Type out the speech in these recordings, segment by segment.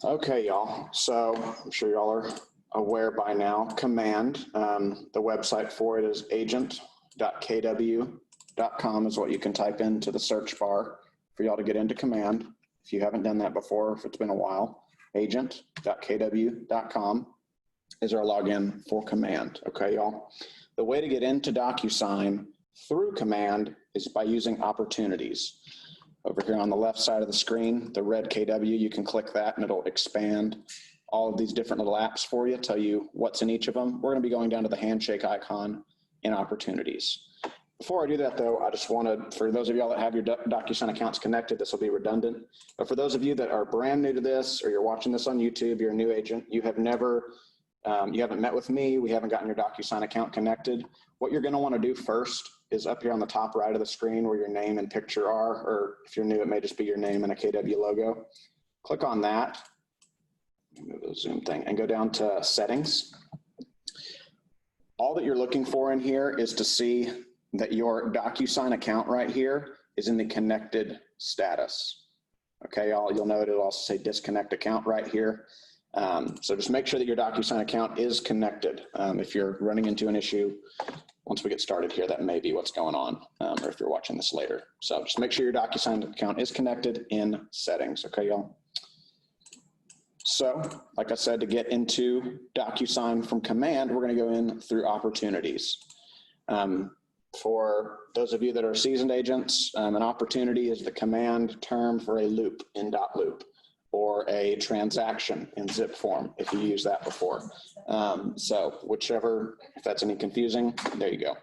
Okay, y'all. So I'm sure y'all are aware by now. Command, the website for it is agent.kw.com is what you can type into the search bar for y'all to get into Command. If you haven't done that before, if it's been a while, agent.kw.com is our login for Command. Okay, y'all. The way to get into DocuSign through Command is by using opportunities. Over here on the left side of the screen, the red KW, you can click that and it'll expand all of these different little apps for you, tell you what's in each of them. We're going to be going down to the handshake icon in opportunities. Before I do that though, I just wanted, for those of y'all that have your DocuSign accounts connected, this will be redundant. But for those of you that are brand new to this, or you're watching this on YouTube, you're a new agent, you have never, you haven't met with me, we haven't gotten your DocuSign account connected. What you're going to want to do first is up here on the top right of the screen where your name and picture are, or if you're new, it may just be your name and a KW logo. Click on that, move the zoom thing, and go down to settings. All that you're looking for in here is to see that your DocuSign account right here is in the connected status. Okay, you'll note it'll also say disconnect account right here. So just make sure that your DocuSign account is connected. If you're running into an issue, once we get started here, that may be what's going on, or if you're watching this later. So just make sure your DocuSign account is connected in settings, okay, y'all? So, like I said, to get into DocuSign from Command, we're gonna go in through opportunities. For those of you that are seasoned agents, an opportunity is the command term for a loop in .loop, or a transaction in zip form, if you used that before. So whichever, if that's any confusing, there you go.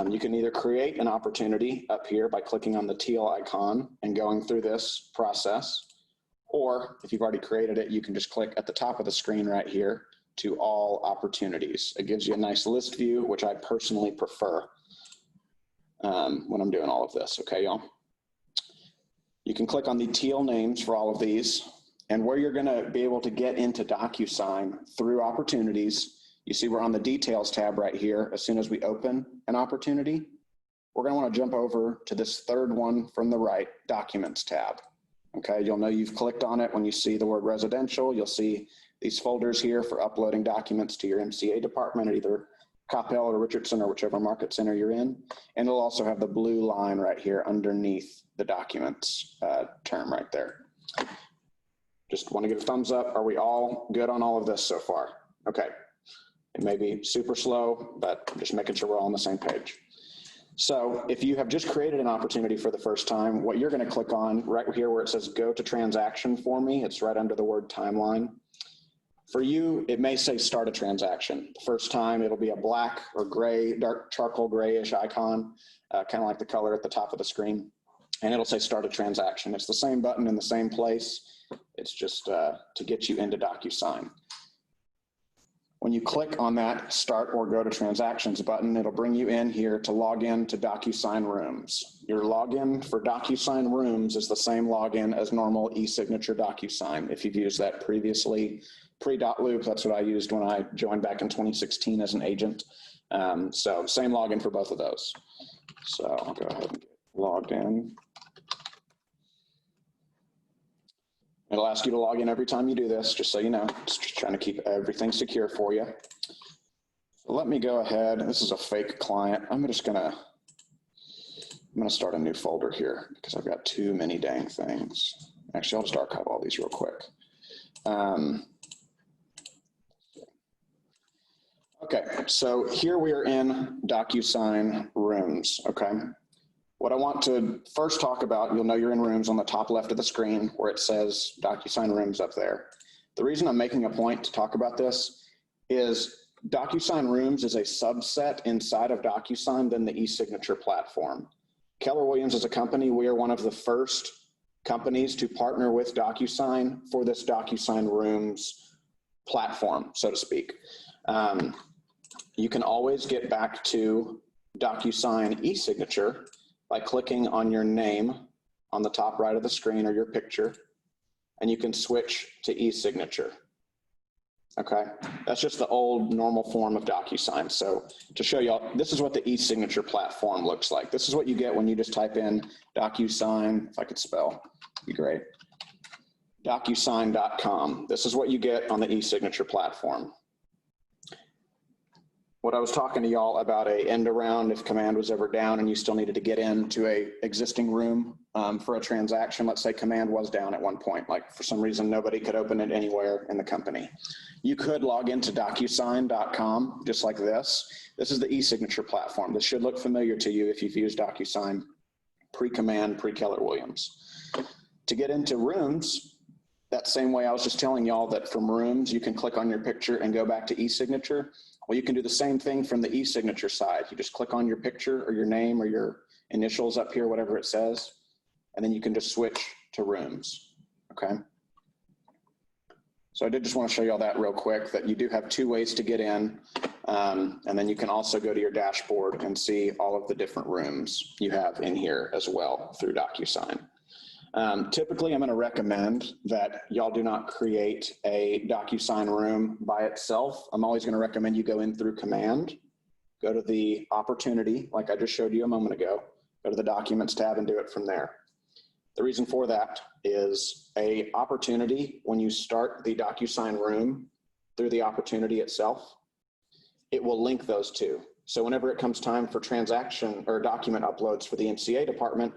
You can either create an opportunity up here by clicking on the teal icon and going through this process, or if you've already created it, you can just click at the top of the screen right here to all opportunities. It gives you a nice list view, which I personally prefer when I'm doing all of this, okay, y'all? You can click on the teal names for all of these, and where you're gonna be able to get into DocuSign through opportunities, you see we're on the details tab right here. As soon as we open an opportunity, we're gonna wanna jump over to this third one from the right, documents tab. Okay, you'll know you've clicked on it when you see the word residential. You'll see these folders here for uploading documents to your MCA department at either Coppell or Richardson or whichever market center you're in. And it'll also have the blue line right here underneath the documents term right there. Just want to give a thumbs up. Are we all good on all of this so far? Okay. It may be super slow, but I'm just making sure we're all on the same page. So if you have just created an opportunity for the first time, what you're going to click on right here where it says go to transaction for me, it's right under the word timeline. For you, it may say start a transaction. The first time it'll be a black or gray, dark charcoal grayish icon, kind of like the color at the top of the screen. And it'll say start a transaction. It's the same button in the same place. It's just to get you into DocuSign. When you click on that start or go to transactions button, it'll bring you in here to log in to DocuSign Rooms. Your login for DocuSign Rooms is the same login as normal e-signature DocuSign. If you've used that previously, pre.loop, that's what I used when I joined back in 2016 as an agent. So same login for both of those. So I'll go ahead and get logged in. It'll ask you to log in every time you do this, just so you know. Just trying to keep everything secure for you. So let me go ahead. This is a fake client. I'm gonna start a new folder here because I've got too many dang things. Actually, I'll just archive all these real quick. Okay, so here we are in DocuSign Rooms, okay? What I want to first talk about, you'll know you're in Rooms on the top left of the screen where it says DocuSign Rooms up there. The reason I'm making a point to talk about this is DocuSign Rooms is a subset inside of DocuSign than the e-signature platform. Keller Williams is a company. We are one of the first companies to partner with DocuSign for this DocuSign Rooms platform, so to speak. You can always get back to DocuSign e-signature by clicking on your name on the top right of the screen or your picture, and you can switch to e-signature. Okay, that's just the old normal form of DocuSign. So to show y'all, this is what the e-signature platform looks like. This is what you get when you just type in DocuSign, if I could spell, it'd be great. DocuSign.com. This is what you get on the e-signature platform. What I was talking to y'all about a end around if command was ever down and you still needed to get into a existing room for a transaction. Let's say command was down at one point, like for some reason nobody could open it anywhere in the company. You could log into DocuSign.com just like this. This is the e-signature platform. This should look familiar to you if you've used DocuSign pre-command, pre-Keller Williams. To get into Rooms, that same way I was just telling y'all that from Rooms you can click on your picture and go back to e-signature. Well, you can do the same thing from the e-signature side. You just click on your picture or your name or your initials up here, whatever it says, and then you can just switch to Rooms, okay? So I did just want to show you all that real quick, that you do have two ways to get in, and then you can also go to your dashboard and see all of the different rooms you have in here as well through DocuSign. Typically, I'm going to recommend that y'all do not create a DocuSign room by itself. I'm always going to recommend you go in through command, go to the opportunity, like I just showed you a moment ago, go to the Documents tab and do it from there. The reason for that is a opportunity, when you start the DocuSign room through the opportunity itself, it will link those two. So whenever it comes time for transaction or document uploads for the MCA department,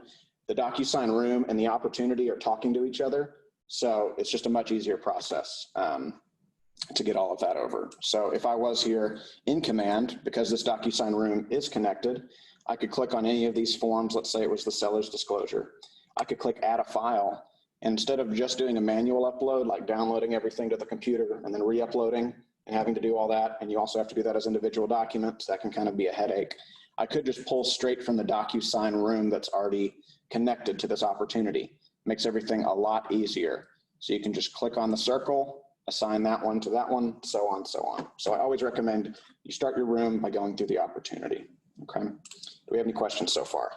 the DocuSign room and the opportunity are talking to each other. So it's just a much easier process to get all of that over. So if I was here in command, because this DocuSign room is connected, I could click on any of these forms. Let's say it was the seller's disclosure. I could click add a file. And instead of just doing a manual upload, like downloading everything to the computer and then re-uploading and having to do all that, and you also have to do that as individual documents, that can kind of be a headache. I could just pull straight from the DocuSign room that's already connected to this opportunity. Makes everything a lot easier. So you can just click on the circle, assign that one to that one, so on, so on. So I always recommend you start your room by going through the opportunity, okay? Do we have any questions so far?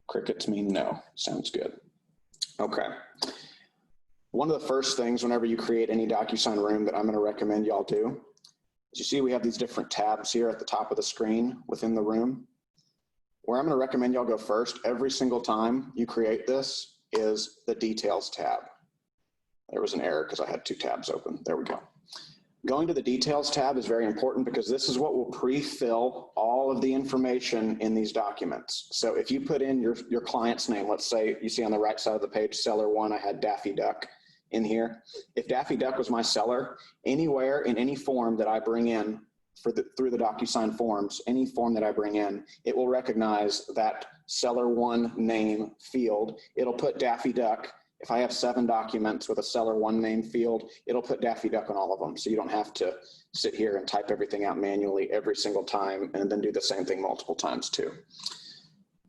Crickets mean no, sounds good. Okay. One of the first things whenever you create any DocuSign room that I'm gonna recommend y'all do, is you see we have these different tabs here at the top of the screen within the room. Where I'm going to recommend y'all go first every single time you create this is the Details tab. There was an error because I had two tabs open. There we go. Going to the Details tab is very important because this is what will pre-fill all of the information in these documents. So if you put in your client's name, let's say you see on the right side of the page, seller one, I had Daffy Duck in here. If Daffy Duck was my seller, anywhere in any form that I bring in through the DocuSign Forms, any form that I bring in, it will recognize that seller one name field. It'll put Daffy Duck. If I have 7 documents with a seller one name field, it'll put Daffy Duck on all of them. So you don't have to sit here and type everything out manually every single time and then do the same thing multiple times too.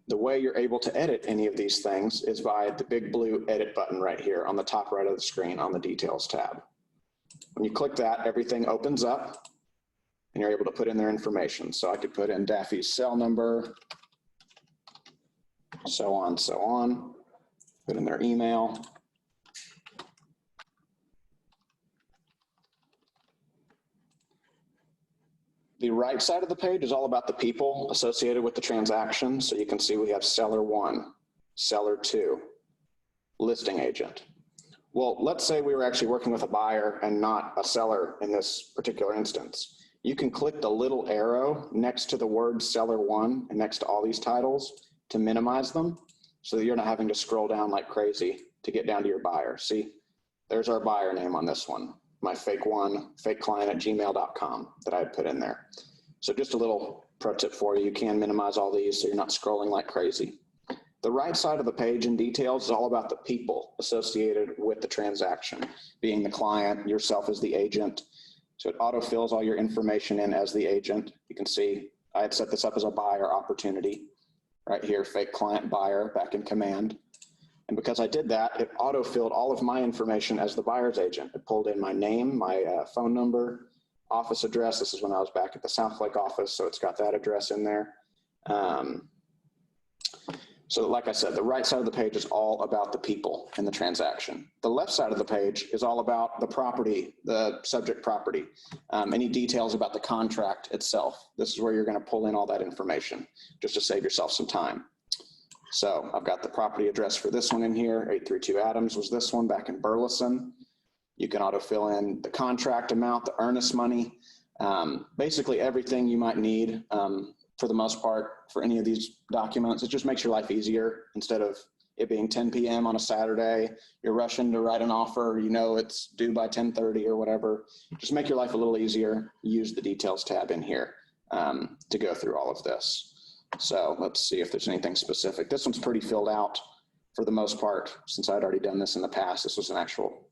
The way you're able to edit any of these things is by the big blue edit button right here on the top right of the screen on the Details tab. When you click that, everything opens up and you're able to put in their information. So I could put in Daffy's cell number, so on, put in their email. The right side of the page is all about the people associated with the transaction. So you can see we have seller one, seller two, listing agent. Well, let's say we were actually working with a buyer and not a seller in this particular instance. You can click the little arrow next to the word seller one and next to all these titles to minimize them so that you're not having to scroll down like crazy to get down to your buyer. See, there's our buyer name on this one, my fake client at gmail.com that I had put in there. So just a little pro tip for you, you can minimize all these so you're not scrolling like crazy. The right side of the page in Details is all about the people associated with the transaction, being the client, yourself as the agent. So it autofills all your information in as the agent. You can see I had set this up as a buyer opportunity right here, fake client buyer back in command. And because I did that, it autofilled all of my information as the buyer's agent. It pulled in my name, my phone number, office address. This is when I was back at the Southlake office, so it's got that address in there. So like I said, the right side of the page is all about the people in the transaction. The left side of the page is all about the property, the subject property, any details about the contract itself. This is where you're going to pull in all that information just to save yourself some time. So I've got the property address for this one in here. 832 Adams was this one back in Burleson. You can autofill in the contract amount, the earnest money, basically everything you might need for the most part for any of these documents. It just makes your life easier. Instead of it being 10 p.m. on a Saturday, you're rushing to write an offer, you know it's due by 10:30 or whatever. Just make your life a little easier. Use the details tab in here to go through all of this. So let's see if there's anything specific. This one's pretty filled out for the most part, since I'd already done this in the past. This was an actual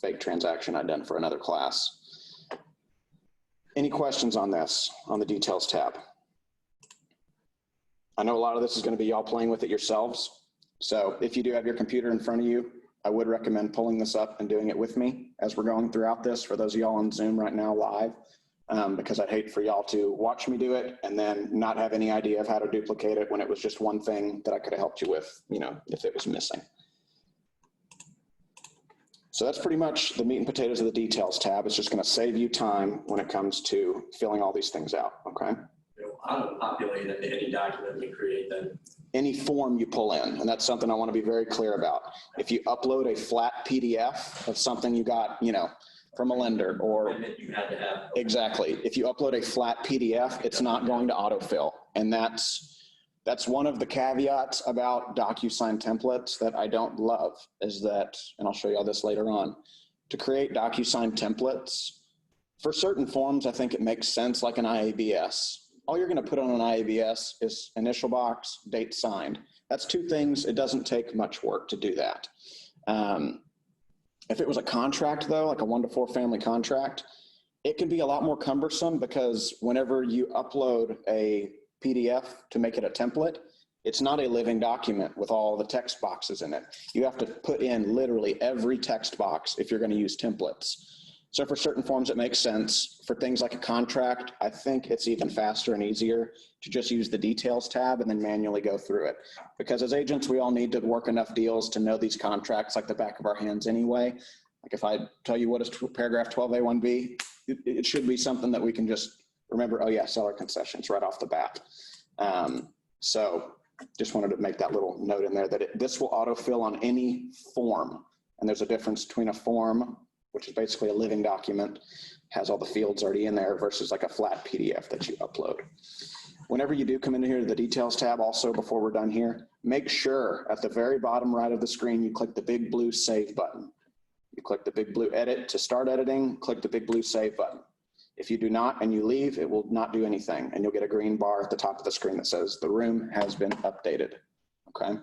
fake transaction I'd done for another class. Any questions on this, on the details tab? I know a lot of this is going to be y'all playing with it yourselves. So if you do have your computer in front of you, I would recommend pulling this up and doing it with me as we're going throughout this for those of y'all on Zoom right now live, because I'd hate for y'all to watch me do it and then not have any idea of how to duplicate it when it was just one thing that I could have helped you with, you know, if it was missing. So that's pretty much the meat and potatoes of the details tab. It's just going to save you time when it comes to filling all these things out, okay? Auto-populate any document we create then. Any form you pull in, and that's something I want to be very clear about. If you upload a flat PDF of something you got, you know, from a lender or you had to have. Exactly. If you upload a flat PDF, it's not going to autofill. And that's one of the caveats about DocuSign templates that I don't love is that, and I'll show you all this later on, to create DocuSign templates for certain forms, I think it makes sense, like an IABS. All you're going to put on an IABS is initial box, date signed. That's two things. It doesn't take much work to do that. If it was a contract though, like a 1-to-4 family contract, it can be a lot more cumbersome because whenever you upload a PDF to make it a template, it's not a living document with all the text boxes in it. You have to put in literally every text box if you're going to use templates. So for certain forms, it makes sense. For things like a contract, I think it's even faster and easier to just use the details tab and then manually go through it. Because as agents, we all need to work enough deals to know these contracts like the back of our hands anyway. Like if I tell you what is paragraph 12A1B, it should be something that we can just remember, oh yeah, seller concessions right off the bat. So just wanted to make that little note in there that this will autofill on any form. And there's a difference between a form, which is basically a living document, has all the fields already in there versus like a flat PDF that you upload. Whenever you do come in here to the details tab, also before we're done here, make sure at the very bottom right of the screen, you click the big blue save button. You click the big blue edit to start editing, click the big blue save button. If you do not and you leave, it will not do anything and you'll get a green bar at the top of the screen that says the room has been updated, okay?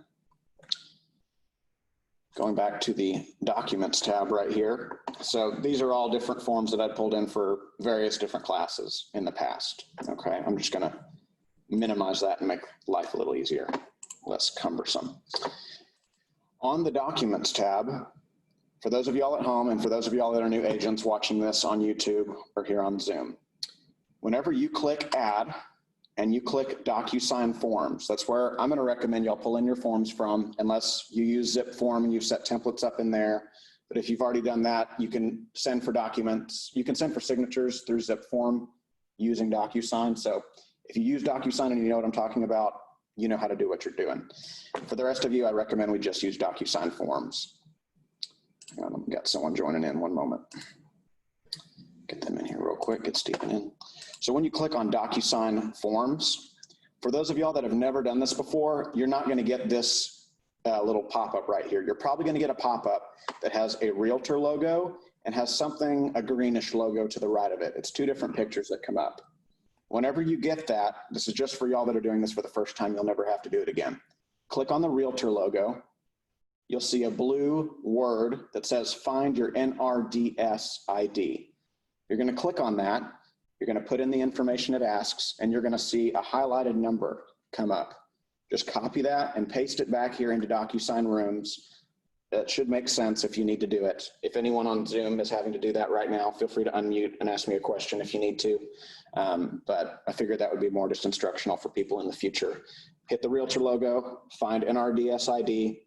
Going back to the documents tab right here. So these are all different forms that I pulled in for various different classes in the past. Okay, I'm just gonna minimize that and make life a little easier, less cumbersome. On the documents tab, for those of y'all at home and for those of y'all that are new agents watching this on YouTube or here on Zoom, whenever you click add, and you click DocuSign Forms. That's where I'm going to recommend y'all pull in your forms from, unless you use zip form and you've set templates up in there. But if you've already done that, you can send for documents. You can send for signatures through zip form using DocuSign. So if you use DocuSign and you know what I'm talking about, you know how to do what you're doing. For the rest of you, I recommend we just use DocuSign Forms. I've got someone joining in, one moment. Get them in here real quick, get Stephen in. So when you click on DocuSign Forms, for those of y'all that have never done this before, you're not going to get this little pop-up right here. You're probably going to get a pop-up that has a Realtor logo and has something, a greenish logo to the right of it. It's two different pictures that come up. Whenever you get that, this is just for y'all that are doing this for the first time, you'll never have to do it again. Click on the Realtor logo. You'll see a blue word that says find your NRDS ID. You're going to click on that. You're going to put in the information it asks, and you're going to see a highlighted number come up. Just copy that and paste it back here into DocuSign Rooms. That should make sense if you need to do it. If anyone on Zoom is having to do that right now, feel free to unmute and ask me a question if you need to. But I figured that would be more just instructional for people in the future. Hit the Realtor logo, find NRDS ID,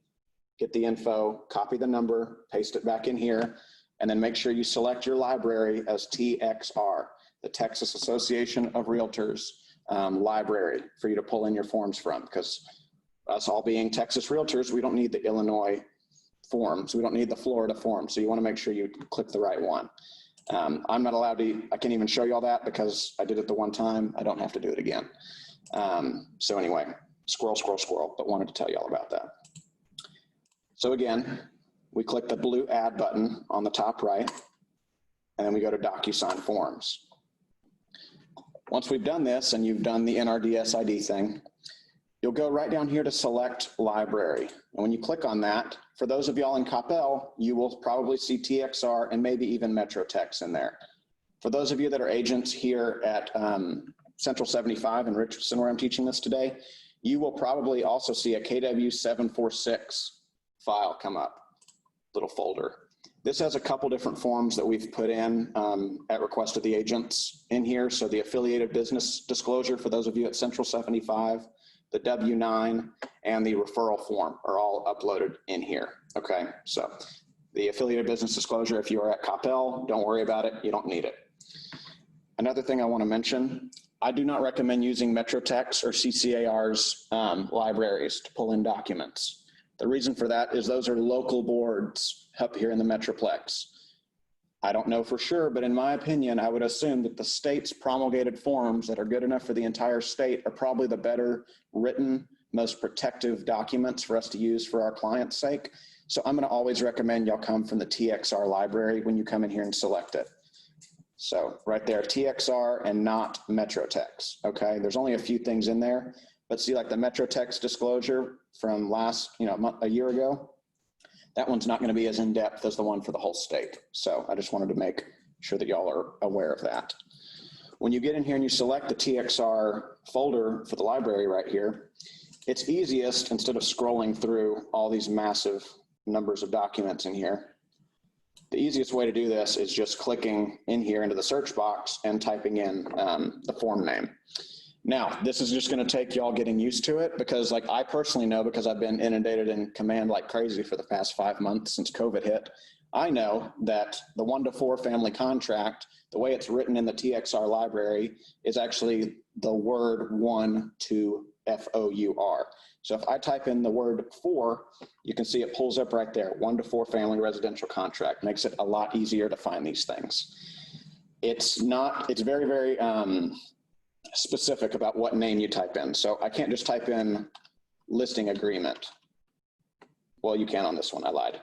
get the info, copy the number, paste it back in here, and then make sure you select your library as TXR, the Texas Association of Realtors library, for you to pull in your forms from, because us all being Texas realtors, we don't need the Illinois forms. We don't need the Florida form. So you want to make sure you click the right one. I'm not allowed to, I can't even show you all that because I did it the one time. I don't have to do it again. So anyway, squirrel, but wanted to tell you all about that. So again, we click the blue add button on the top right, and then we go to Docusign Forms. Once we've done this and you've done the Nrds ID thing, you'll go right down here to select library. And when you click on that, for those of y'all in Coppell, you will probably see TXR and maybe even MetroText in there. For those of you that are agents here at Central 75 in Richardson, where I'm teaching this today, you will probably also see a KW746 file come up, little folder. This has a couple different forms that we've put in at request of the agents in here. So the affiliated business disclosure for those of you at Central 75, the W-9, and the referral form are all uploaded in here. Okay, so the affiliated business disclosure, if you are at Coppell, don't worry about it, you don't need it. Another thing I want to mention, I do not recommend using MetroText or CCAR's libraries to pull in documents. The reason for that is those are local boards up here in the Metroplex. I don't know for sure, but in my opinion, I would assume that the state's promulgated forms that are good enough for the entire state are probably the better written, most protective documents for us to use for our client's sake. So I'm gonna always recommend y'all come from the TXR library when you come in here and select it. So right there, TXR and not MetroText, okay? There's only a few things in there, but see like the MetroText disclosure from last, a year ago, that one's not going to be as in-depth as the one for the whole state. So I just wanted to make sure that y'all are aware of that. When you get in here and you select the TXR folder for the library right here, it's easiest, instead of scrolling through all these massive numbers of documents in here, the easiest way to do this is just clicking in here into the search box and typing in the form name. Now, this is just going to take y'all getting used to it because like I personally know, because I've been inundated in command like crazy for the past 5 months since COVID hit, I know that the 1-to-4 family contract, the way it's written in the TXR library is actually the word 1 to FOUR. So if I type in the word 4, you can see it pulls up right there, 1-to-4 family residential contract, makes it a lot easier to find these things. It's very, very, specific about what name you type in. So I can't just type in listing agreement. Well, you can on this one, I lied.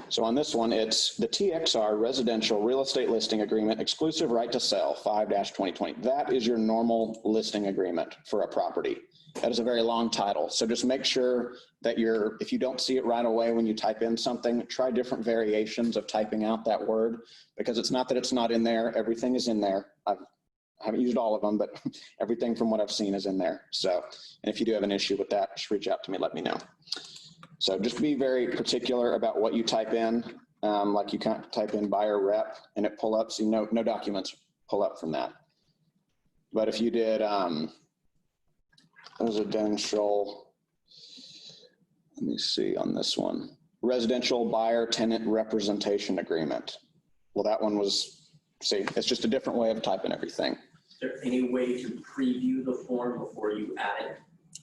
So on this one, it's the TXR Residential Real Estate Listing Agreement, Exclusive Right to Sell 5-2020. That is your normal listing agreement for a property. That is a very long title. So just make sure that if you don't see it right away when you type in something, try different variations of typing out that word, because it's not that it's not in there. Everything is in there. I haven't used all of them, but everything from what I've seen is in there. So, and if you do have an issue with that, just reach out to me, let me know. So just be very particular about what you type in. Like you can't type in buyer rep and it pull up. So no documents pull up from that. But if you did residential, let me see on this one, residential buyer tenant representation agreement. Well, that one was, see, it's just a different way of typing everything. Is there any way to preview the form before you add it?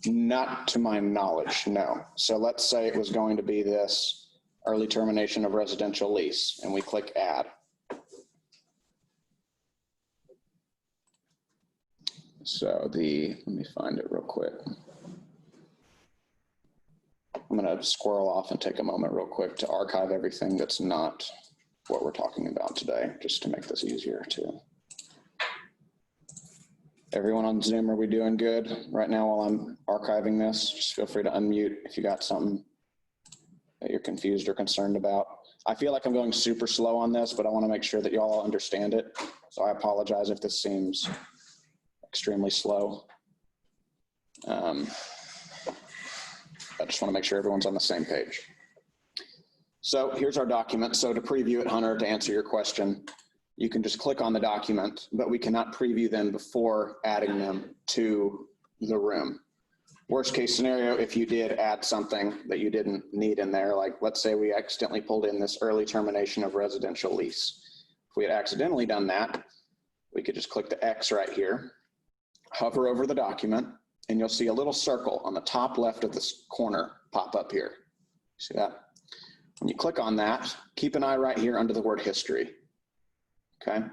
Not to my knowledge, no. So let's say it was going to be this early termination of residential lease, and we click add. So let me find it real quick. I'm going to squirrel off and take a moment real quick to archive everything that's not what we're talking about today, just to make this easier too. Everyone on Zoom, are we doing good right now while I'm archiving this? Just feel free to unmute if you got something that you're confused or concerned about. I feel like I'm going super slow on this, but I want to make sure that y'all understand it. So I apologize if this seems extremely slow. I just want to make sure everyone's on the same page. So here's our document. So to preview it, Hunter, to answer your question, you can just click on the document, but we cannot preview them before adding them to the room. Worst case scenario, if you did add something that you didn't need in there, like let's say we accidentally pulled in this early termination of residential lease. If we had accidentally done that, we could just click the X right here, hover over the document, and you'll see a little circle on the top left of this corner pop up here. See that? When you click on that, keep an eye right here under the word history. Okay.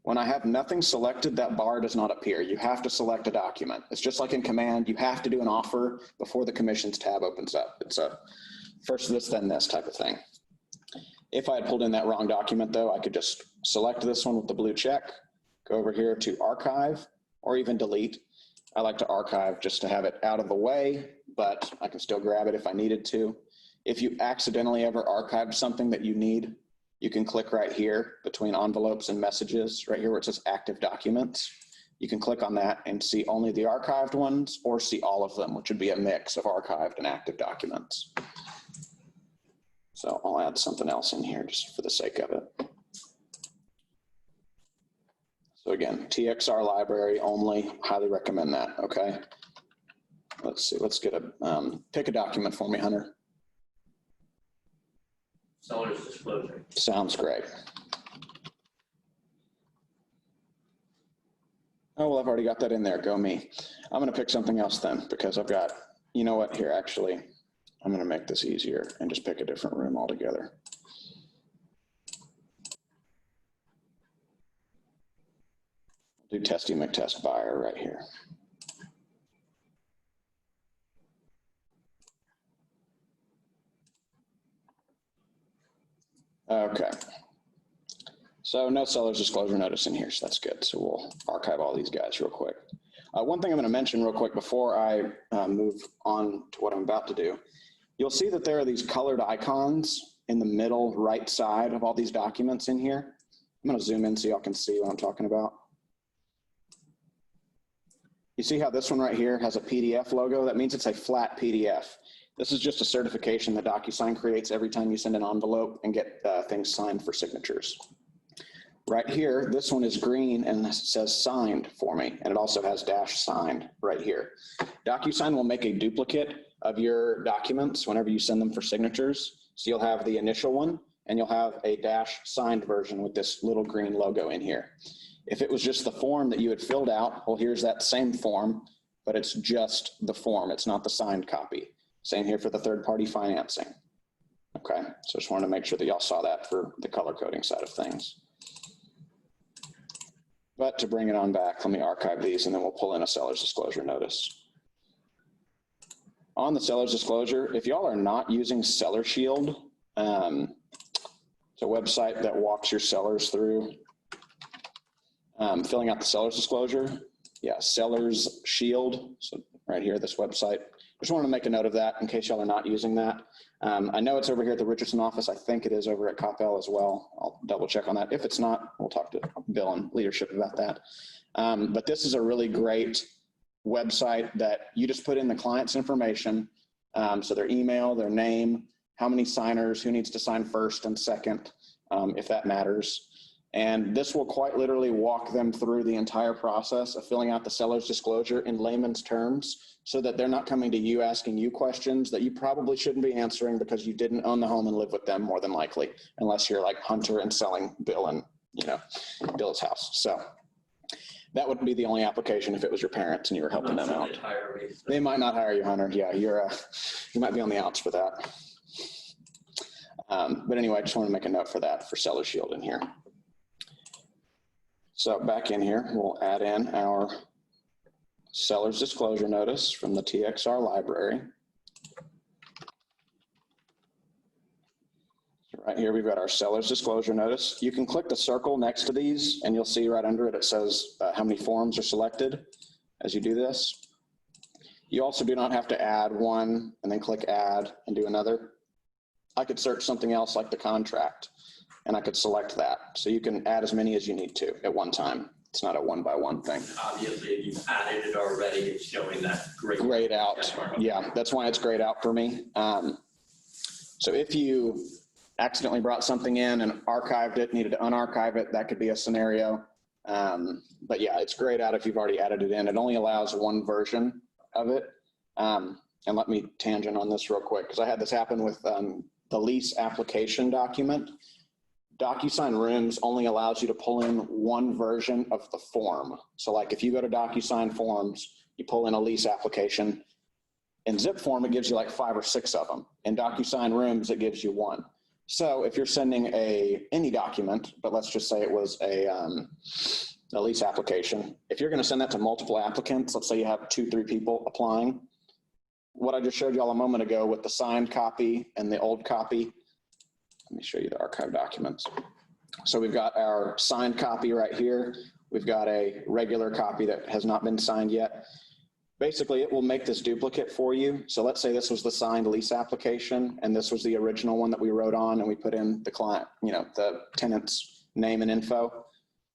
When I have nothing selected, that bar does not appear. You have to select a document. It's just like in Command, you have to do an offer before the commissions tab opens up. It's a first this, then this type of thing. If I had pulled in that wrong document though, I could just select this one with the blue check, go over here to archive or even delete. I like to archive just to have it out of the way, but I can still grab it if I needed to. If you accidentally ever archived something that you need, you can click right here between envelopes and messages, right here where it says active documents. You can click on that and see only the archived ones or see all of them, which would be a mix of archived and active documents. So I'll add something else in here just for the sake of it. So again, TXR library only, highly recommend that, okay? Let's see, let's get a, pick a document for me, Hunter. Seller's disclosure. Sounds great. Oh, well, I've already got that in there, go me. I'm gonna pick something else then because I've got, you know what, here actually, I'm gonna make this easier and just pick a different room altogether. Do Testy McTest buyer right here. Okay. So no seller's disclosure notice in here, so that's good. So we'll archive all these guys real quick. One thing I'm going to mention real quick before I move on to what I'm about to do, you'll see that there are these colored icons in the middle right side of all these documents in here. I'm going to zoom in so y'all can see what I'm talking about. You see how this one right here has a PDF logo? That means it's a flat PDF. This is just a certification that DocuSign creates every time you send an envelope and get things signed for signatures. Right here, this one is green and it says signed for me, and it also has dash signed right here. DocuSign will make a duplicate of your documents whenever you send them for signatures. So you'll have the initial one and you'll have a dash signed version with this little green logo in here. If it was just the form that you had filled out, well, here's that same form, but it's just the form. It's not the signed copy. Same here for the third-party financing. Okay, so just wanted to make sure that y'all saw that for the color coding side of things. But to bring it on back, let me archive these and then we'll pull in a seller's disclosure notice. On the seller's disclosure, if y'all are not using Seller Shield, it's a website that walks your sellers through filling out the seller's disclosure. Yeah, Seller's Shield. So right here, this website. Just wanted to make a note of that in case y'all are not using that. I know it's over here at the Richardson office. I think it is over at Coppell as well. I'll double check on that. If it's not, we'll talk to Bill and leadership about that. But this is a really great website that you just put in the client's information. So their email, their name, how many signers, who needs to sign first and second, if that matters. And this will quite literally walk them through the entire process of filling out the seller's disclosure in layman's terms so that they're not coming to you asking you questions that you probably shouldn't be answering because you didn't own the home and live with them more than likely, unless you're like Hunter and selling Bill and, you know, Bill's house. So that would be the only application if it was your parents and you were helping them out. They might not hire you, Hunter. Yeah, you might be on the outs for that. But anyway, I just want to make a note for that for Seller Shield in here. So back in here, we'll add in our seller's disclosure notice from the TXR library. So right here, we've got our seller's disclosure notice. You can click the circle next to these and you'll see right under it, it says how many forms are selected as you do this. You also do not have to add one and then click add and do another. I could search something else like the contract and I could select that. So you can add as many as you need to at one time. It's not a one-by-one thing. Obviously, if you've added it already, it's showing that grayed out. Yeah, that's why it's grayed out for me. So if you accidentally brought something in and archived it, needed to unarchive it, that could be a scenario. But yeah, it's grayed out if you've already added it in. It only allows one version of it. And let me tangent on this real quick because I had this happen with the lease application document. DocuSign Rooms only allows you to pull in one version of the form. So like if you go to DocuSign Forms, you pull in a lease application. In zip form, it gives you like 5 or 6 of them. In DocuSign Rooms, it gives you 1. So if you're sending any document, but let's just say it was a lease application, if you're going to send that to multiple applicants, let's say you have 2-3 people applying, what I just showed you all a moment ago with the signed copy and the old copy, let me show you the archive documents. So we've got our signed copy right here. We've got a regular copy that has not been signed yet. Basically, it will make this duplicate for you. So let's say this was the signed lease application, and this was the original one that we wrote on, and we put in the client, the tenant's name and info.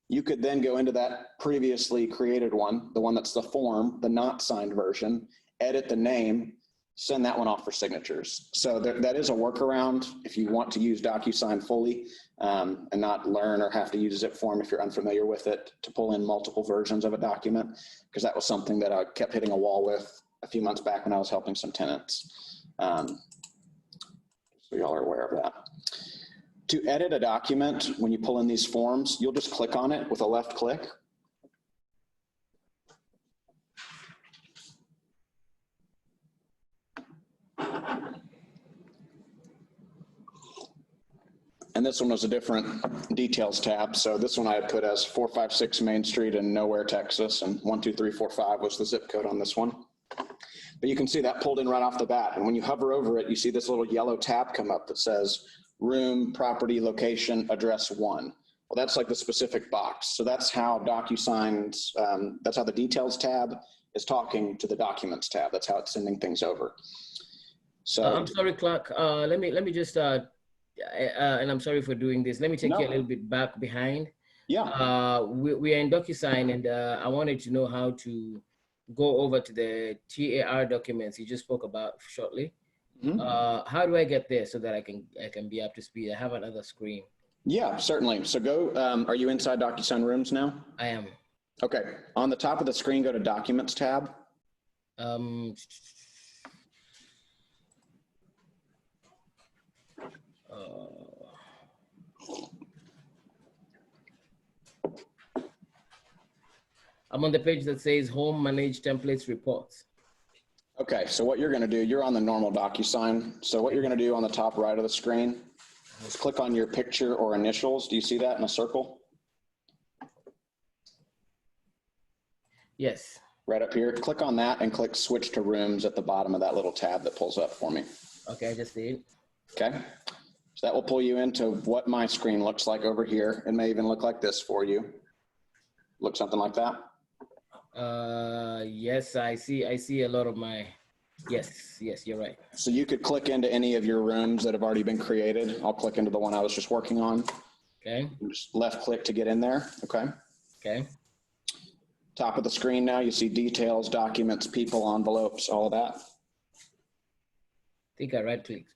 You could then go into that previously created one, the one that's the form, the not signed version, edit the name, send that one off for signatures. So that is a workaround if you want to use DocuSign fully and not learn or have to use zip form if you're unfamiliar with it, to pull in multiple versions of a document, because that was something that I kept hitting a wall with a few months back when I was helping some tenants. So y'all are aware of that. To edit a document, when you pull in these forms, you'll just click on it with a left click. And this one was a different details tab. So this one I had put as 456 Main Street in Nowhere, Texas, and 12345 was the zip code on this one. But you can see that pulled in right off the bat. And when you hover over it, you see this little yellow tab come up that says room, property, location, address 1. Well, that's like the specific box. So that's how DocuSign's, that's how the details tab is talking to the documents tab. That's how it's sending things over. So I'm sorry, Clark. Let me just, and I'm sorry for doing this. Let me take you a little bit back behind. Yeah. We are in DocuSign, and I wanted to know how to go over to the TAR documents you just spoke about shortly. Mm-hmm. How do I get there so that I can be up to speed? I have another screen. Yeah, certainly. So go, are you inside DocuSign Rooms now? I am. Okay. On the top of the screen, go to Documents tab. I'm on the page that says Home Manage Templates Reports. Okay, so what you're going to do, you're on the normal DocuSign. So what you're going to do on the top right of the screen is click on your picture or initials. Do you see that in a circle? Yes. Right up here. Click on that and click Switch to Rooms at the bottom of that little tab that pulls up for me. Okay, I just did. Okay. So that will pull you into what my screen looks like over here. It may even look like this for you. Look something like that. Yes, I see a lot of my, yes, you're right. So you could click into any of your rooms that have already been created. I'll click into the one I was just working on. Okay. Just left click to get in there. Okay. Okay. Top of the screen now, you see details, documents, people, envelopes, all of that. I think I right clicked.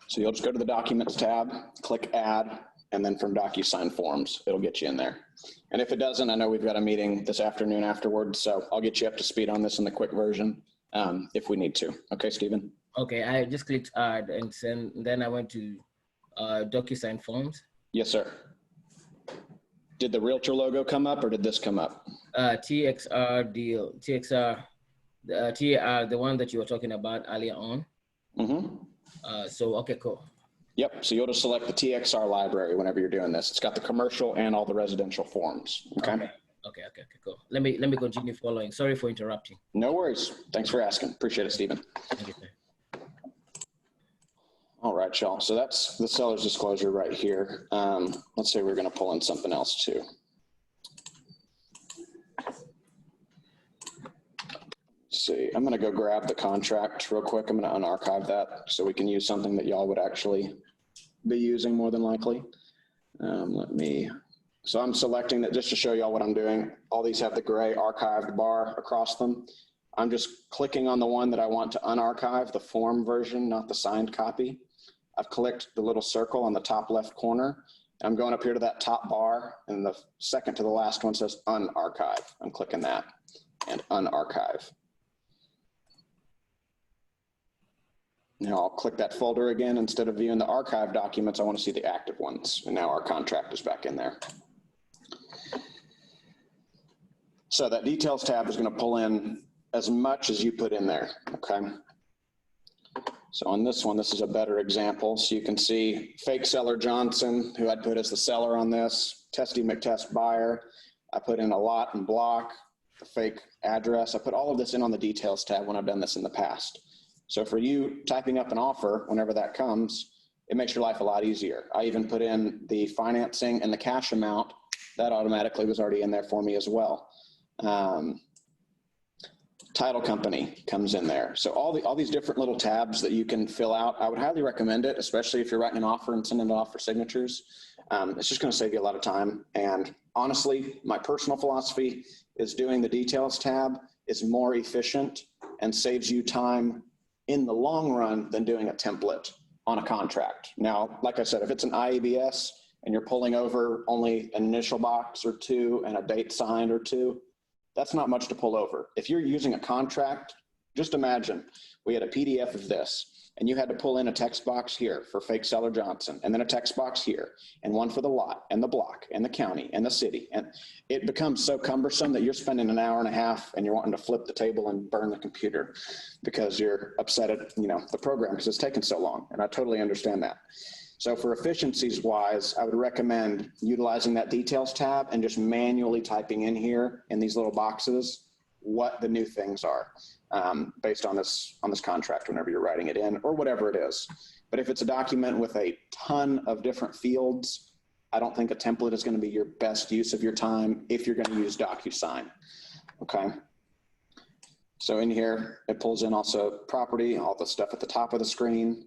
So you'll just go to the Documents tab, click Add, and then from Docusign Forms, it'll get you in there. And if it doesn't, I know we've got a meeting this afternoon afterwards, so I'll get you up to speed on this in the quick version if we need to. Okay, Stephen? Okay, I just clicked Add, and then I went to Docusign Forms. Yes, sir. Did the Realtor logo come up, or did this come up? TXR deal, TXR, TAR, the one that you were talking about earlier on. Mm-hmm. So, okay, cool. Yep, so you'll just select the TXR library whenever you're doing this. It's got the commercial and all the residential forms, okay? Okay, cool. Let me continue following. Sorry for interrupting. No worries. Thanks for asking. Appreciate it, Stephen. Thank you, sir. All right, y'all. So that's the seller's disclosure right here. Let's say we're going to pull in something else too. Let's see, I'm going to go grab the contract real quick. I'm going to unarchive that so we can use something that y'all would actually be using more than likely. So I'm selecting that just to show y'all what I'm doing. All these have the gray archived bar across them. I'm just clicking on the one that I want to unarchive, the form version, not the signed copy. I've clicked the little circle on the top left corner. I'm going up here to that top bar, and the second to the last one says unarchive. I'm clicking that and unarchive. Now I'll click that folder again. Instead of viewing the archive documents, I want to see the active ones. And now our contract is back in there. So that details tab is going to pull in as much as you put in there, okay? So on this one, this is a better example. So you can see fake seller Johnson, who I'd put as the seller on this, Testy McTest buyer. I put in a lot and block, the fake address. I put all of this in on the details tab when I've done this in the past. So for you typing up an offer, whenever that comes, it makes your life a lot easier. I even put in the financing and the cash amount. That automatically was already in there for me as well. Title company comes in there. So all these different little tabs that you can fill out, I would highly recommend it, especially if you're writing an offer and sending it off for signatures. It's just going to save you a lot of time. And honestly, my personal philosophy is doing the details tab is more efficient and saves you time in the long run than doing a template on a contract. Now, like I said, if it's an IABS and you're pulling over only an initial box or two and a date signed or two, that's not much to pull over. If you're using a contract, just imagine we had a PDF of this and you had to pull in a text box here for fake seller Johnson, and then a text box here, and one for the lot and the block and the county and the city. And it becomes so cumbersome that you're spending an hour and a half and you're wanting to flip the table and burn the computer because you're upset at, the program because it's taken so long. And I totally understand that. So for efficiencies wise, I would recommend utilizing that details tab and just manually typing in here in these little boxes what the new things are based on this contract whenever you're writing it in or whatever it is. But if it's a document with a ton of different fields, I don't think a template is going to be your best use of your time if you're going to use DocuSign. Okay. So in here, it pulls in also property, all the stuff at the top of the screen.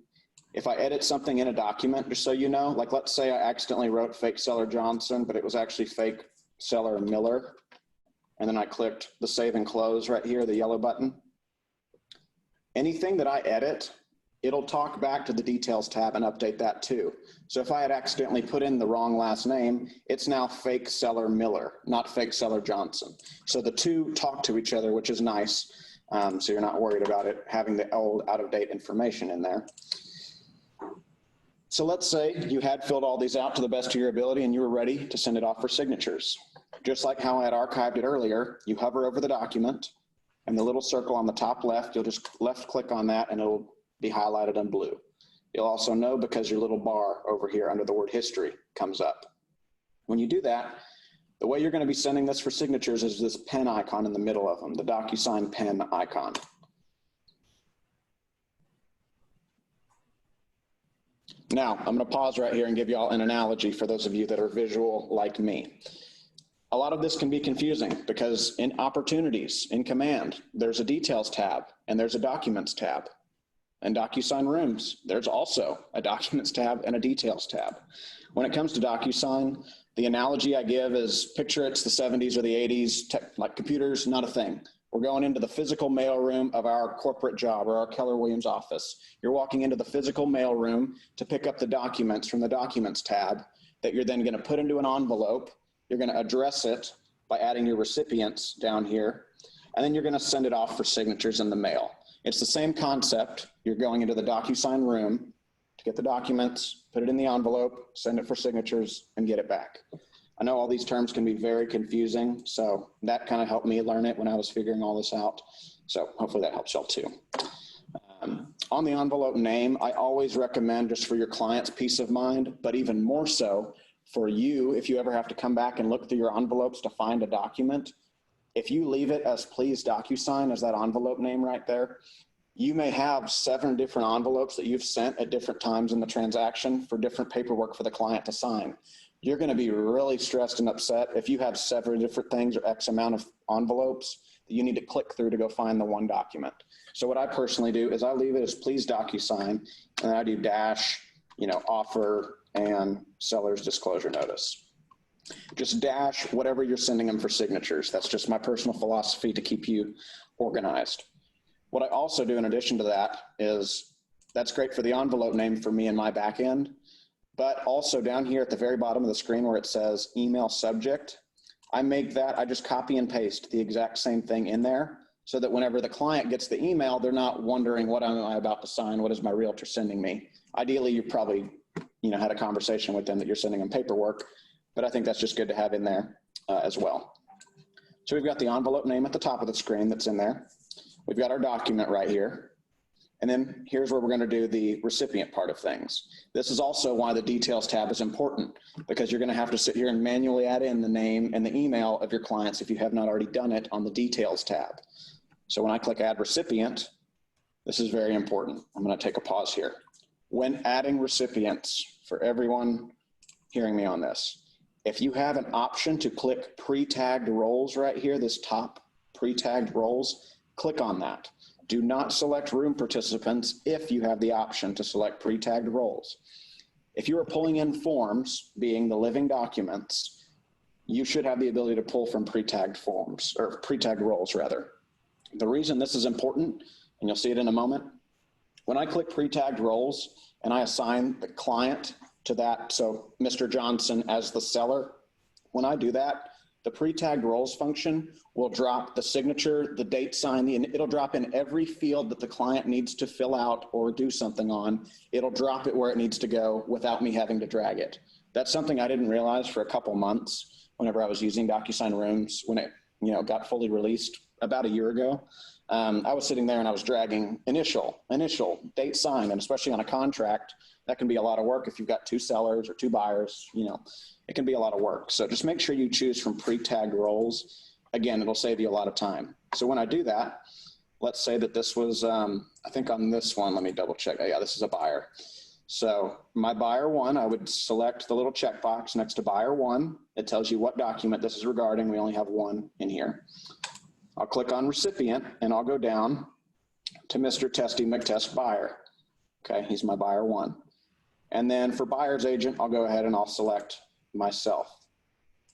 If I edit something in a document, just so you know, like let's say I accidentally wrote fake seller Johnson, but it was actually fake seller Miller. And then I clicked the save and close right here, the yellow button. Anything that I edit, it'll talk back to the details tab and update that too. So if I had accidentally put in the wrong last name, it's now fake seller Miller, not fake seller Johnson. So the two talk to each other, which is nice. So you're not worried about it having the old out-of-date information in there. So let's say you had filled all these out to the best of your ability and you were ready to send it off for signatures. Just like how I had archived it earlier, you hover over the document and the little circle on the top left, you'll just left click on that and it'll be highlighted in blue. You'll also know because your little bar over here under the word history comes up. When you do that, the way you're going to be sending this for signatures is this pen icon in the middle of them, the DocuSign pen icon. Now, I'm going to pause right here and give you all an analogy for those of you that are visual like me. A lot of this can be confusing because in opportunities, in command, there's a details tab and there's a documents tab. In DocuSign Rooms, there's also a documents tab and a details tab. When it comes to DocuSign, the analogy I give is picture it's the 70s or the 80s, like computers, not a thing. We're going into the physical mail room of our corporate job or our Keller Williams office. You're walking into the physical mail room to pick up the documents from the documents tab that you're then going to put into an envelope. You're going to address it by adding your recipients down here, and then you're going to send it off for signatures in the mail. It's the same concept. You're going into the DocuSign room to get the documents, put it in the envelope, send it for signatures, and get it back. I know all these terms can be very confusing, so that kind of helped me learn it when I was figuring all this out. So hopefully that helps y'all too. On the envelope name, I always recommend just for your client's peace of mind, but even more so for you, if you ever have to come back and look through your envelopes to find a document, if you leave it as please DocuSign as that envelope name right there, you may have 7 different envelopes that you've sent at different times in the transaction for different paperwork for the client to sign. You're going to be really stressed and upset if you have 7 different things or X amount of envelopes that you need to click through to go find the one document. So what I personally do is I leave it as please DocuSign, and I do dash, offer and seller's disclosure notice. Just dash whatever you're sending them for signatures. That's just my personal philosophy to keep you organized. What I also do in addition to that is that's great for the envelope name for me and my back end. But also down here at the very bottom of the screen where it says email subject, I just copy and paste the exact same thing in there so that whenever the client gets the email, they're not wondering, what am I about to sign? What is my realtor sending me? Ideally, you probably, had a conversation with them that you're sending them paperwork, but I think that's just good to have in there as well. So we've got the envelope name at the top of the screen that's in there. We've got our document right here. And then here's where we're going to do the recipient part of things. This is also why the details tab is important, because you're going to have to sit here and manually add in the name and the email of your clients if you have not already done it on the details tab. So when I click add recipient, this is very important. I'm going to take a pause here. When adding recipients, for everyone hearing me on this, if you have an option to click pre-tagged roles right here, this top pre-tagged roles, click on that. Do not select room participants if you have the option to select pre-tagged roles. If you are pulling in forms, being the living documents, you should have the ability to pull from pre-tagged forms, or pre-tagged roles rather. The reason this is important, and you'll see it in a moment, when I click pre-tagged roles and I assign the client to that, so Mr. Johnson as the seller, when I do that, the pre-tagged roles function will drop the signature, the date sign, and it'll drop in every field that the client needs to fill out or do something on. It'll drop it where it needs to go without me having to drag it. That's something I didn't realize for a couple months whenever I was using DocuSign Rooms when it got fully released about a year ago. I was sitting there and I was dragging initial, date signed, and especially on a contract, that can be a lot of work if you've got two sellers or two buyers, it can be a lot of work. So just make sure you choose from pre-tagged roles. Again, it'll save you a lot of time. So when I do that, let's say that this was, I think on this one, let me double check. Yeah, this is a buyer. So my buyer one, I would select the little checkbox next to buyer one. It tells you what document this is regarding. We only have one in here. I'll click on recipient and I'll go down to Mr. Testy McTest buyer. Okay, he's my buyer one. And then for buyer's agent, I'll go ahead and I'll select myself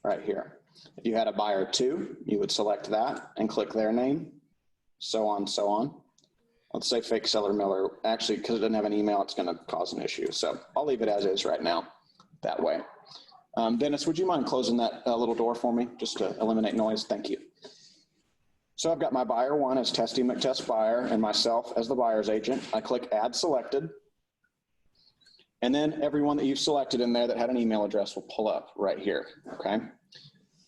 right here. If you had a buyer two, you would select that and click their name, so on, so on. Let's say fake seller Miller. Actually, because it doesn't have an email, it's going to cause an issue. So I'll leave it as is right now that way. Dennis, would you mind closing that little door for me just to eliminate noise? Thank you. So I've got my buyer one as Testy McTest buyer and myself as the buyer's agent. I click add selected. And then everyone that you've selected in there that had an email address will pull up right here, okay?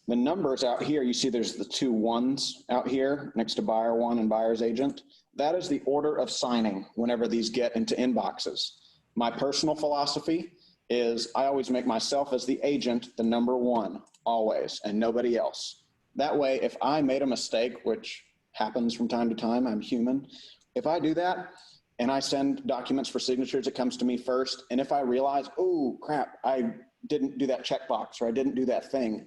The numbers out here, you see there's the two ones out here next to buyer one and buyer's agent. That is the order of signing whenever these get into inboxes. My personal philosophy is I always make myself as the agent the number one, always, and nobody else. That way, if I made a mistake, which happens from time to time, I'm human, if I do that, and I send documents for signatures, it comes to me first. And if I realize, oh crap, I didn't do that checkbox or I didn't do that thing,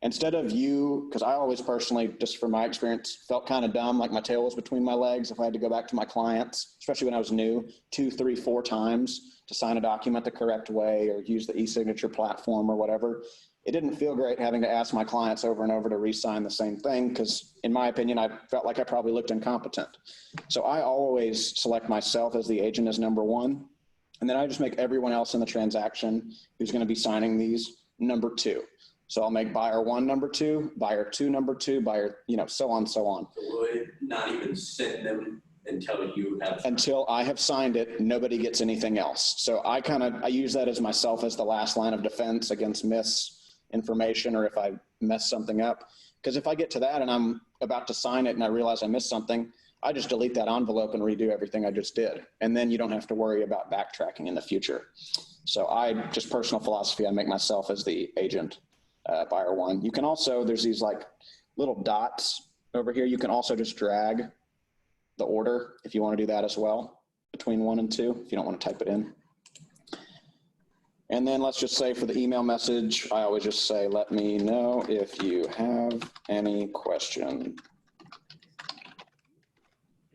instead of you, because I always personally, just from my experience, felt kind of dumb, like my tail was between my legs if I had to go back to my clients, especially when I was new, 2, 3, 4 times to sign a document the correct way or use the e-signature platform or whatever. It didn't feel great having to ask my clients over and over to re-sign the same thing because, in my opinion, I felt like I probably looked incompetent. So I always select myself as the agent as number one, and then I just make everyone else in the transaction who's going to be signing these number two. So I'll make buyer one number two, buyer two number two, buyer, so on, so on. So will it not even send them until you have? Until I have signed it, nobody gets anything else. So I use that as myself as the last line of defense against misinformation or if I mess something up. Because if I get to that and I'm about to sign it and I realize I missed something, I just delete that envelope and redo everything I just did. And then you don't have to worry about backtracking in the future. So just personal philosophy, I make myself as the agent, buyer one. You can also, there's these like little dots over here. You can also just drag the order if you want to do that as well between 1 and 2, if you don't want to type it in. And then let's just say for the email message, I always just say, let me know if you have any question,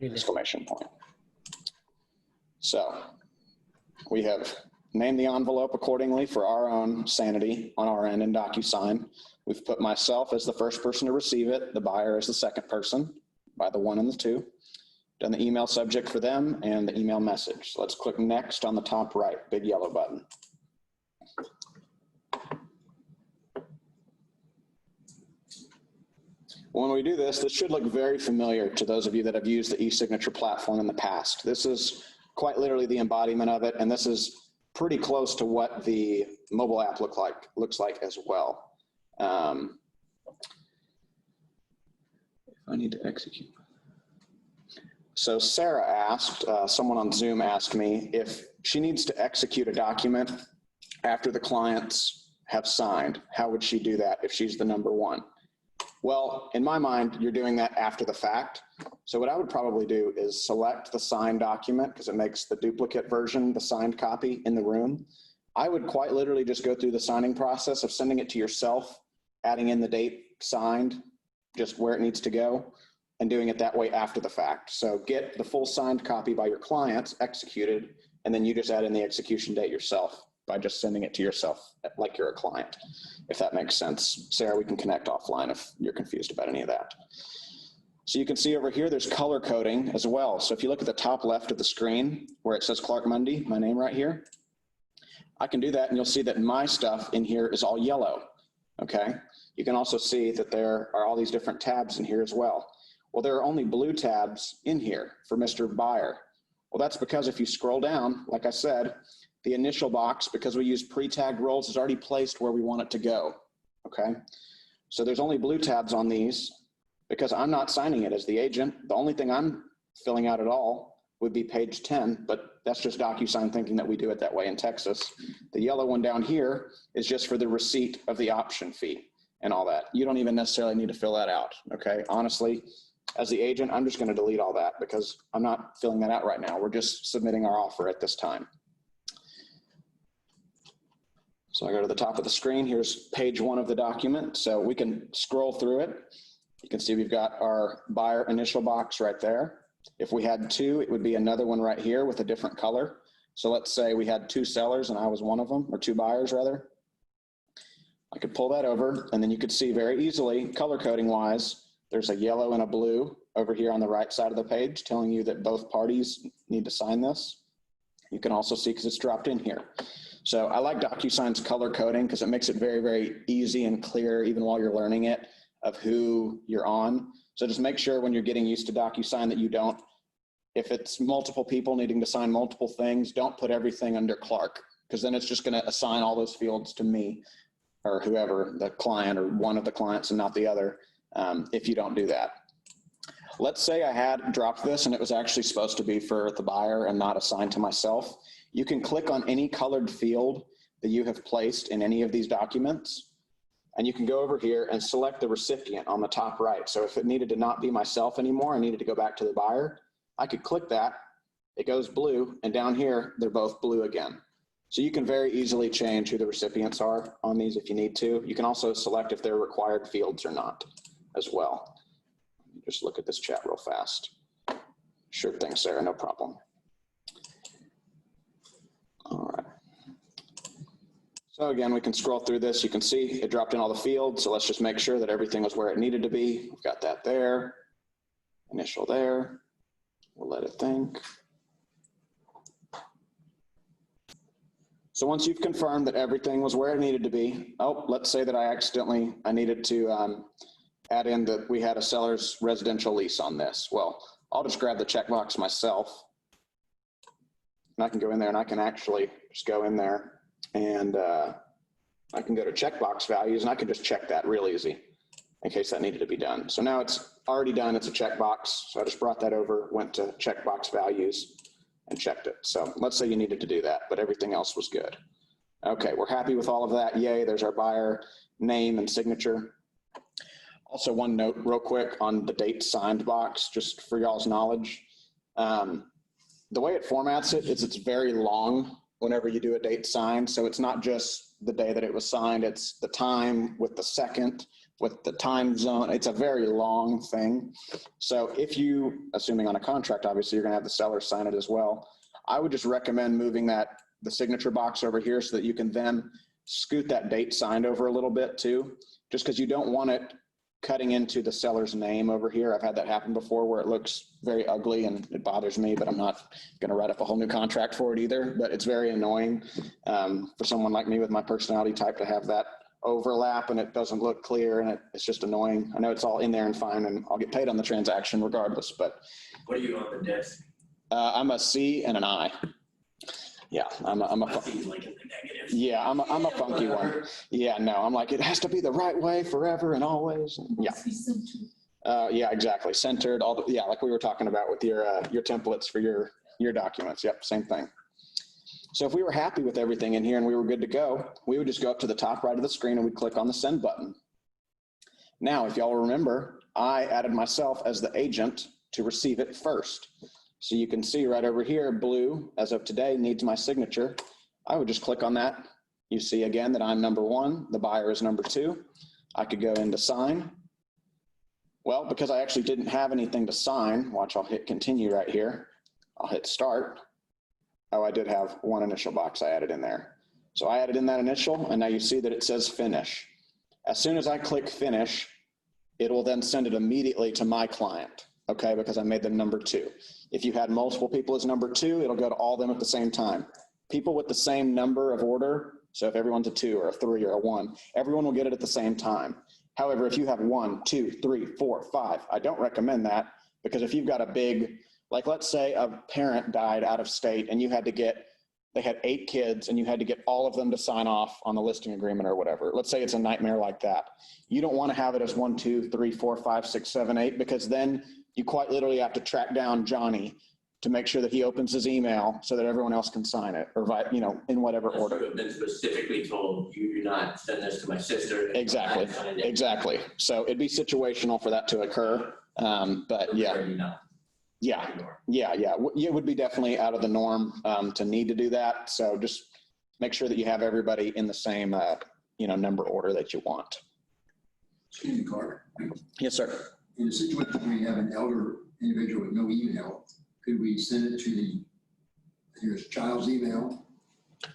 exclamation point. So we have named the envelope accordingly for our own sanity on our end in DocuSign. We've put myself as the first person to receive it, the buyer as the second person by the 1 and the 2. Done the email subject for them and the email message. So let's click next on the top right, big yellow button. When we do this, this should look very familiar to those of you that have used the e-signature platform in the past. This is quite literally the embodiment of it, and this is pretty close to what the mobile app looks like as well. If I need to execute. So Sarah asked, someone on Zoom asked me if she needs to execute a document after the clients have signed, how would she do that if she's the number one? Well, in my mind, you're doing that after the fact. So what I would probably do is select the signed document because it makes the duplicate version, the signed copy in the room. I would quite literally just go through the signing process of sending it to yourself, adding in the date signed, just where it needs to go, and doing it that way after the fact. So get the full signed copy by your clients executed, and then you just add in the execution date yourself by just sending it to yourself like you're a client, if that makes sense. Sarah, we can connect offline if you're confused about any of that. So you can see over here, there's color coding as well. So if you look at the top left of the screen where it says Clark Mundy, my name right here, I can do that and you'll see that my stuff in here is all yellow, okay? You can also see that there are all these different tabs in here as well. Well, there are only blue tabs in here for Mr. Buyer. Well, that's because if you scroll down, like I said, the initial box, because we use pre-tagged roles, is already placed where we want it to go, okay? So there's only blue tabs on these because I'm not signing it as the agent. The only thing I'm filling out at all would be page 10, but that's just DocuSign thinking that we do it that way in Texas. The yellow one down here is just for the receipt of the option fee and all that. You don't even necessarily need to fill that out, okay? Honestly, as the agent, I'm just gonna delete all that because I'm not filling that out right now. We're just submitting our offer at this time. So I go to the top of the screen. Here's page 1 of the document. So we can scroll through it. You can see we've got our buyer initial box right there. If we had 2, it would be another one right here with a different color. So let's say we had 2 sellers and I was one of them, or 2 buyers rather. I could pull that over and then you could see very easily, color coding wise, there's a yellow and a blue over here on the right side of the page telling you that both parties need to sign this. You can also see because it's dropped in here. So I like DocuSign's color coding because it makes it very, very easy and clear even while you're learning it of who you're on. So just make sure when you're getting used to DocuSign that you don't, if it's multiple people needing to sign multiple things, don't put everything under Clark because then it's just going to assign all those fields to me or whoever, the client or one of the clients and not the other if you don't do that. Let's say I had dropped this and it was actually supposed to be for the buyer and not assigned to myself. You can click on any colored field that you have placed in any of these documents, and you can go over here and select the recipient on the top right. So if it needed to not be myself anymore, I needed to go back to the buyer, I could click that, it goes blue, and down here, they're both blue again. So you can very easily change who the recipients are on these if you need to. You can also select if they're required fields or not as well. Just look at this chat real fast. Sure thing, Sarah, no problem. All right. So again, we can scroll through this. You can see it dropped in all the fields. So let's just make sure that everything was where it needed to be. We've got that there, initial there. We'll let it think. So once you've confirmed that everything was where it needed to be, oh, let's say that I needed to add in that we had a seller's residential lease on this. Well, I'll just grab the checkbox myself. And I can go in there and I can actually just go in there and I can go to checkbox values and I can just check that real easy in case that needed to be done. So now it's already done. It's a checkbox. So I just brought that over, went to checkbox values and checked it. So let's say you needed to do that, but everything else was good. Okay, we're happy with all of that. Yay, there's our buyer name and signature. Also one note real quick on the date signed box, just for y'all's knowledge. The way it formats it is it's very long whenever you do a date signed. So it's not just the day that it was signed, it's the time with the second, with the time zone. It's a very long thing. So if you, assuming on a contract, obviously you're gonna have the seller sign it as well. I would just recommend moving the signature box over here so that you can then scoot that date signed over a little bit too, just because you don't want it cutting into the seller's name over here. I've had that happen before where it looks very ugly and it bothers me, but I'm not going to write up a whole new contract for it either. But it's very annoying for someone like me with my personality type to have that overlap and it doesn't look clear and it's just annoying. I know it's all in there and fine and I'll get paid on the transaction regardless, but. What are you on the desk? I'm a C and an I. Yeah, I'm a Like in the negative. yeah, I'm a funky one. Yeah, no, I'm like, it has to be the right way forever and always. Yeah. Yeah, exactly. Centered, all the, yeah, like we were talking about with your templates for your documents. Yep, same thing. So if we were happy with everything in here and we were good to go, we would just go up to the top right of the screen and we'd click on the send button. Now, if y'all remember, I added myself as the agent to receive it first. So you can see right over here, blue, as of today, needs my signature. I would just click on that. You see again that I'm number 1, the buyer is number 2. I could go into sign. Well, because I actually didn't have anything to sign, watch, I'll hit continue right here. I'll hit start. Oh, I did have one initial box I added in there. So I added in that initial, and now you see that it says finish. As soon as I click finish, it will then send it immediately to my client, okay, because I made them number 2. If you had multiple people as number 2, it'll go to all of them at the same time. People with the same number of order, so if everyone's a 2 or a 3 or a 1, everyone will get it at the same time. However, if you have 1, 2, 3, 4, 5, I don't recommend that, because if you've got a big, like let's say a parent died out of state and you had to get, they had 8 kids and you had to get all of them to sign off on the listing agreement or whatever. Let's say it's a nightmare like that. You don't want to have it as 1, 2, 3, 4, 5, 6, 7, 8, because then you quite literally have to track down Johnny to make sure that he opens his email so that everyone else can sign it, or you know, in whatever order. You have been specifically told you do not send this to my sister. Exactly, exactly. So it'd be situational for that to occur, but yeah. Yeah, it would be definitely out of the norm to need to do that. So just make sure that you have everybody in the same, you know, number order that you want. Excuse me, Clark. Yes, sir. In a situation where you have an elder individual with no email, could we send it to the child's email?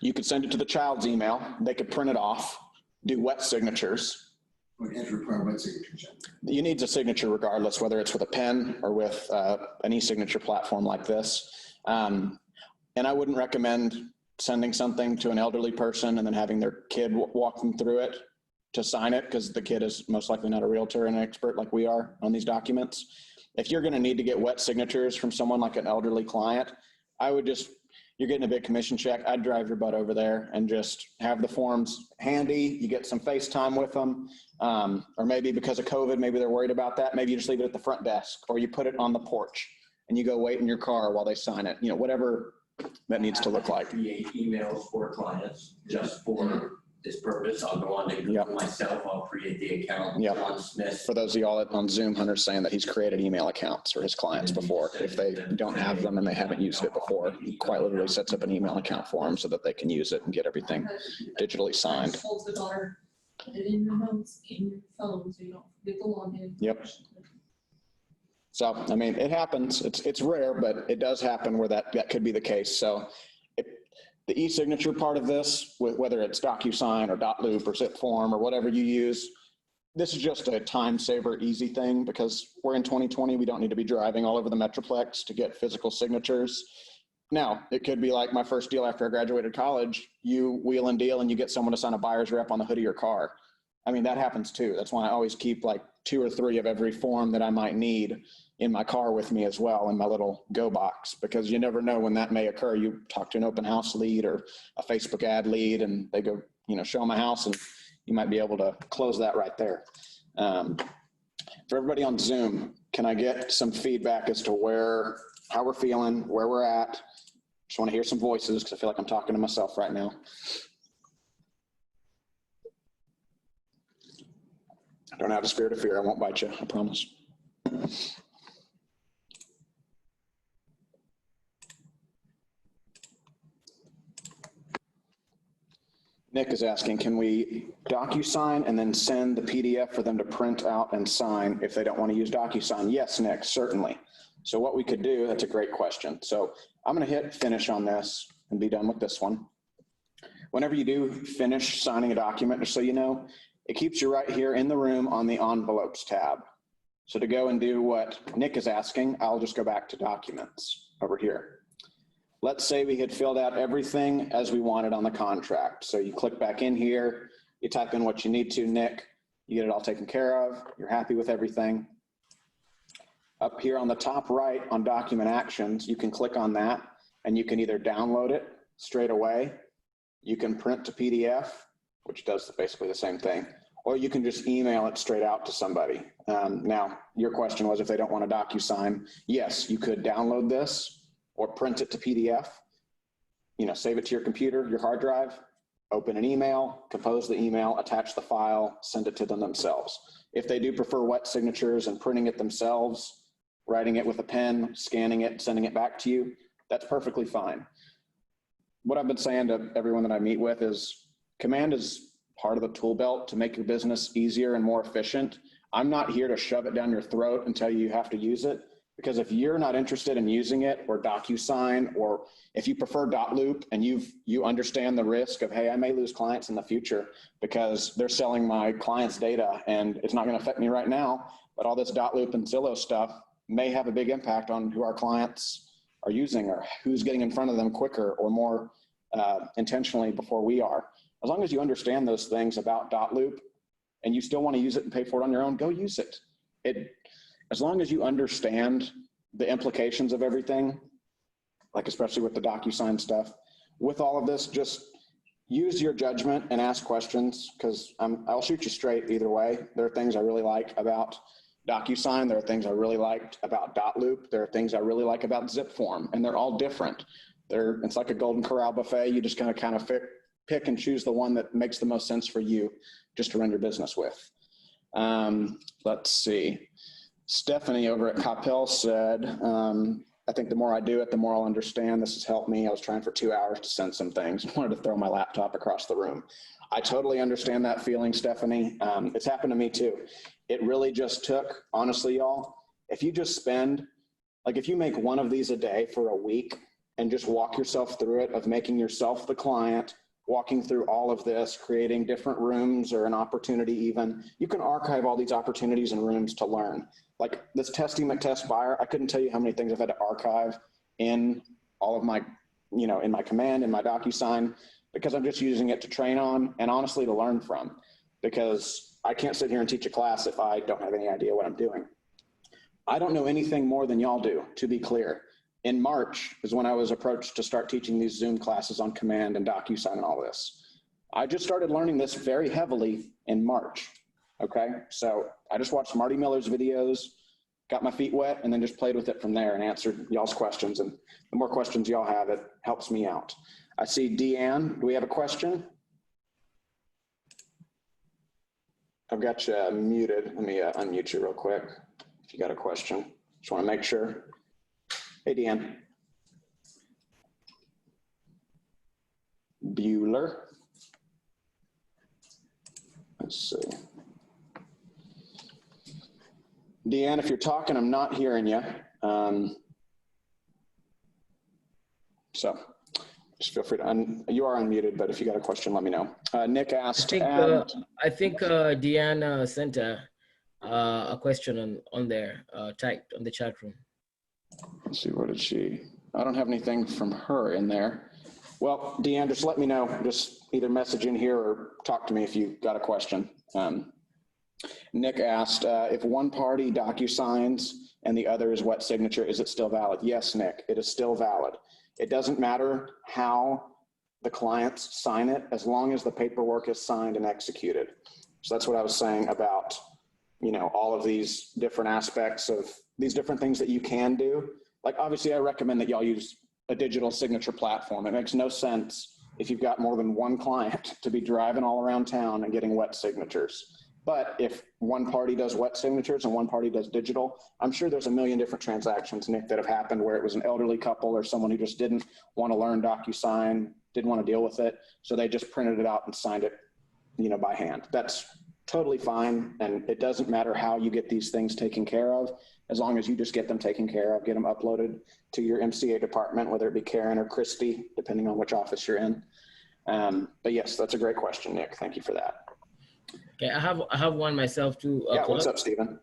You could send it to the child's email. They could print it off, do wet signatures. Or it has to require wet signatures? You need a signature regardless, whether it's with a pen or with an e-signature platform like this. And I wouldn't recommend sending something to an elderly person and then having their kid walk them through it to sign it, because the kid is most likely not a realtor and an expert like we are on these documents. If you're going to need to get wet signatures from someone like an elderly client, I would just, you're getting a big commission check, I'd drive your butt over there and just have the forms handy. You get some FaceTime with them. Or maybe because of COVID, maybe they're worried about that. Maybe you just leave it at the front desk, or you put it on the porch and you go wait in your car while they sign it. You know, whatever that needs to look like. Create emails for clients just for this purpose. I'll go on to Google myself. I'll create the account. John Smith. For those of y'all on Zoom, Hunter's saying that he's created email accounts for his clients before. If they don't have them and they haven't used it before, he quite literally sets up an email account for them so that they can use it and get everything digitally signed. Told the daughter, put it in your notes, in your phone, so you don't forget the login. Yep. So, I mean, it happens. It's rare, but it does happen where that could be the case. So the e-signature part of this, whether it's DocuSign or .loop or zip form or whatever you use, this is just a time saver, easy thing, because we're in 2020. We don't need to be driving all over the Metroplex to get physical signatures. Now, it could be like my first deal after I graduated college, you wheel and deal and you get someone to sign a buyer's rep on the hood of your car. I mean, that happens too. That's why I always keep like 2 or 3 of every form that I might need in my car with me as well, in my little go box, because you never know when that may occur. You talk to an open house lead or a Facebook ad lead and they go, you know, show them a house and you might be able to close that right there. For everybody on Zoom, can I get some feedback as to how we're feeling, where we're at? Just want to hear some voices because I feel like I'm talking to myself right now. I don't have a spirit of fear. I won't bite you, I promise. Nick is asking, can we DocuSign and then send the PDF for them to print out and sign if they don't want to use DocuSign? Yes, Nick, certainly. So what we could do, that's a great question. So I'm going to hit finish on this and be done with this one. Whenever you do finish signing a document, just so you know, it keeps you right here in the room on the envelopes tab. So to go and do what Nick is asking, I'll just go back to documents over here. Let's say we had filled out everything as we wanted on the contract. So you click back in here, You type in what you need to, Nick, you get it all taken care of. You're happy with everything. Up here on the top right on document actions, you can click on that and you can either download it straight away. You can print to PDF, which does basically the same thing, or you can just email it straight out to somebody. Now, your question was if they don't want a DocuSign. Yes, you could download this or print it to PDF, save it to your computer, your hard drive, open an email, compose the email, attach the file, send it to them themselves. If they do prefer wet signatures and printing it themselves, writing it with a pen, scanning it, sending it back to you, that's perfectly fine. What I've been saying to everyone that I meet with is Command is part of the tool belt to make your business easier and more efficient. I'm not here to shove it down your throat and tell you you have to use it, because if you're not interested in using it, or DocuSign, or if you prefer .loop and you understand the risk of, hey, I may lose clients in the future because they're selling my clients' data and it's not going to affect me right now, but all this .loop and Zillow stuff may have a big impact on who our clients are using or who's getting in front of them quicker or more intentionally before we are. As long as you understand those things about .loop and you still want to use it and pay for it on your own, go use it. As long as you understand the implications of everything, like especially with the DocuSign stuff, with all of this, just use your judgment and ask questions, because I'll shoot you straight either way. There are things I really like about DocuSign. There are things I really liked about .loop. There are things I really like about Zip Form, and they're all different. It's like a Golden Corral buffet. You just kind of pick and choose the one that makes the most sense for you just to run your business with. Let's see. Stephanie over at Capel said, I think the more I do it, the more I'll understand. This has helped me. I was trying for 2 hours to send some things. I wanted to throw my laptop across the room. I totally understand that feeling, Stephanie. It's happened to me too. It really just took, honestly, y'all, if you just spend, like if you make one of these a day for a week and just walk yourself through it, of making yourself the client, walking through all of this, creating different rooms or an opportunity even, you can archive all these opportunities and rooms to learn. Like this Testing McTest Buyer, I couldn't tell you how many things I've had to archive in all of my, in my Command, in my DocuSign, because I'm just using it to train on and honestly to learn from, because I can't sit here and teach a class if I don't have any idea what I'm doing. I don't know anything more than y'all do, to be clear. In March is when I was approached to start teaching these Zoom classes on Command and DocuSign and all this. I just started learning this very heavily in March. Okay, so I just watched Marty Miller's videos, got my feet wet, and then just played with it from there and answered y'all's questions. And the more questions y'all have, it helps me out. I see Deanne. Do we have a question? I've got you muted. Let me unmute you real quick if you got a question. Just want to make sure. Hey, Deanne. Bueller. Let's see. Deanne, if you're talking, I'm not hearing you. So just feel free to, you are unmuted, but if you got a question, let me know. Nick asked. I think Deanne sent a question on there, typed on the chat room. Let's see, what did she? I don't have anything from her in there. Well, Deanne, just let me know. Just either message in here or talk to me if you got a question. Nick asked, if one party DocuSigns and the other is wet signature, is it still valid? Yes, Nick, it is still valid. It doesn't matter how the clients sign it, as long as the paperwork is signed and executed. So that's what I was saying about, all of these different aspects of these different things that you can do. Like, obviously, I recommend that y'all use a digital signature platform. It makes no sense if you've got more than one client to be driving all around town and getting wet signatures. But if one party does wet signatures and one party does digital, I'm sure there's a million different transactions, Nick, that have happened where it was an elderly couple or someone who just didn't want to learn DocuSign, didn't want to deal with it. So they just printed it out and signed it, by hand. That's totally fine. And it doesn't matter how you get these things taken care of, as long as you just get them taken care of, get them uploaded to your MCA department, whether it be Karen or Christy, depending on which office you're in. But yes, that's a great question, Nick. Thank you for that. Okay, I have one myself too. Yeah, what's up, Stephen?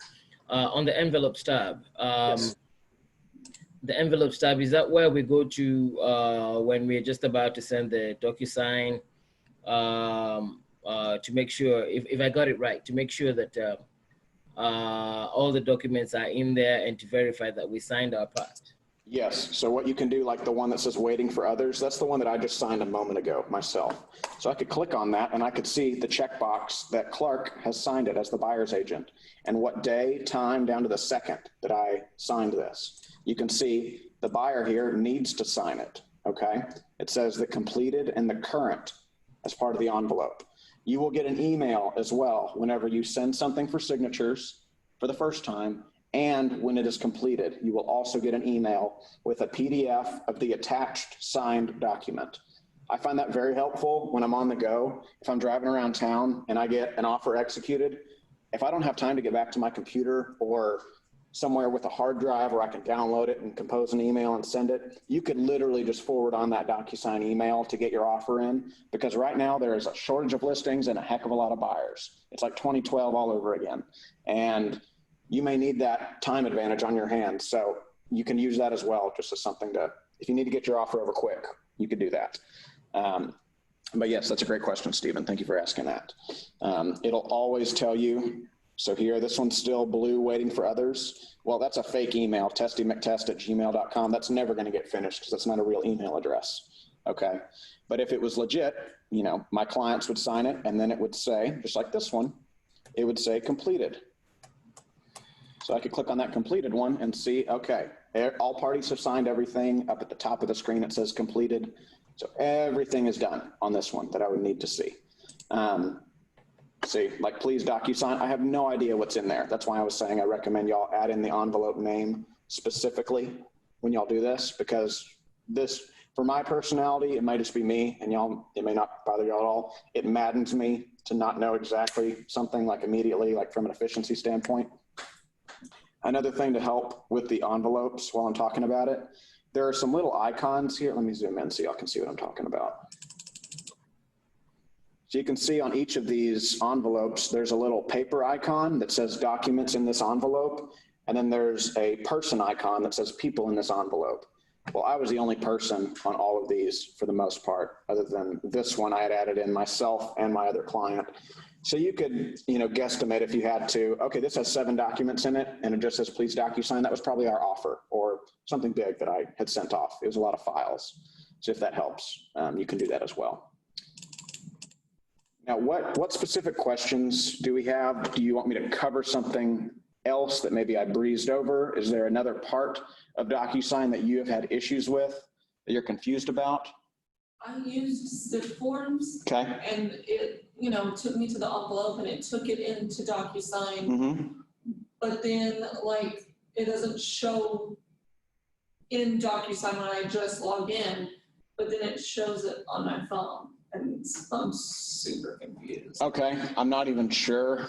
On the envelopes tab. Yes. The envelopes tab, is that where we go to when we're just about to send the DocuSign to make sure, if I got it right, to make sure that all the documents are in there and to verify that we signed our part. Yes, so what you can do, like the one that says waiting for others, that's the one that I just signed a moment ago myself. So I could click on that and I could see the checkbox that Clark has signed it as the buyer's agent and what day, time, down to the second that I signed this. You can see the buyer here needs to sign it, okay? It says the completed and the current as part of the envelope. You will get an email as well whenever you send something for signatures for the first time, and when it is completed. You will also get an email with a PDF of the attached signed document. I find that very helpful when I'm on the go. If I'm driving around town and I get an offer executed, if I don't have time to get back to my computer or somewhere with a hard drive where I can download it and compose an email and send it, you could literally just forward on that DocuSign email to get your offer in, because right now there is a shortage of listings and a heck of a lot of buyers. It's like 2012 all over again. And you may need that time advantage on your hands. So you can use that as well, just as something to, if you need to get your offer over quick, you could do that. But yes, that's a great question, Stephen. Thank you for asking that. It'll always tell you, so here, this one's still blue waiting for others. Well, that's a fake email, testymctest@gmail.com. That's never gonna get finished because that's not a real email address, okay? But if it was legit, you know, my clients would sign it and then it would say, just like this one, it would say completed. So I could click on that completed one and see, okay, all parties have signed everything. Up at the top of the screen, it says completed. So everything is done on this one that I would need to see. See, like please DocuSign, I have no idea what's in there. That's why I was saying I recommend y'all add in the envelope name specifically when y'all do this, because this, for my personality, it might just be me and y'all, it may not bother y'all at all. It maddens me to not know exactly something like immediately, like from an efficiency standpoint. Another thing to help with the envelopes while I'm talking about it, there are some little icons here. Let me zoom in so y'all can see what I'm talking about. So you can see on each of these envelopes, there's a little paper icon that says documents in this envelope. And then there's a person icon that says people in this envelope. Well, I was the only person on all of these for the most part, other than this one I had added in myself and my other client. So you could, you know, guesstimate if you had to, okay, this has 7 documents in it and it just says, please DocuSign. That was probably our offer or something big that I had sent off. It was a lot of files. So if that helps, you can do that as well. Now, what specific questions do we have? Do you want me to cover something else that maybe I breezed over? Is there another part of DocuSign that you have had issues with that you're confused about? I used the forms. Okay. And it, you know, took me to the envelope and it took it into DocuSign. Mm-hmm. But then like, it doesn't show in DocuSign when I just log in, but then it shows it on my phone. And I'm super confused. Okay, I'm not even sure.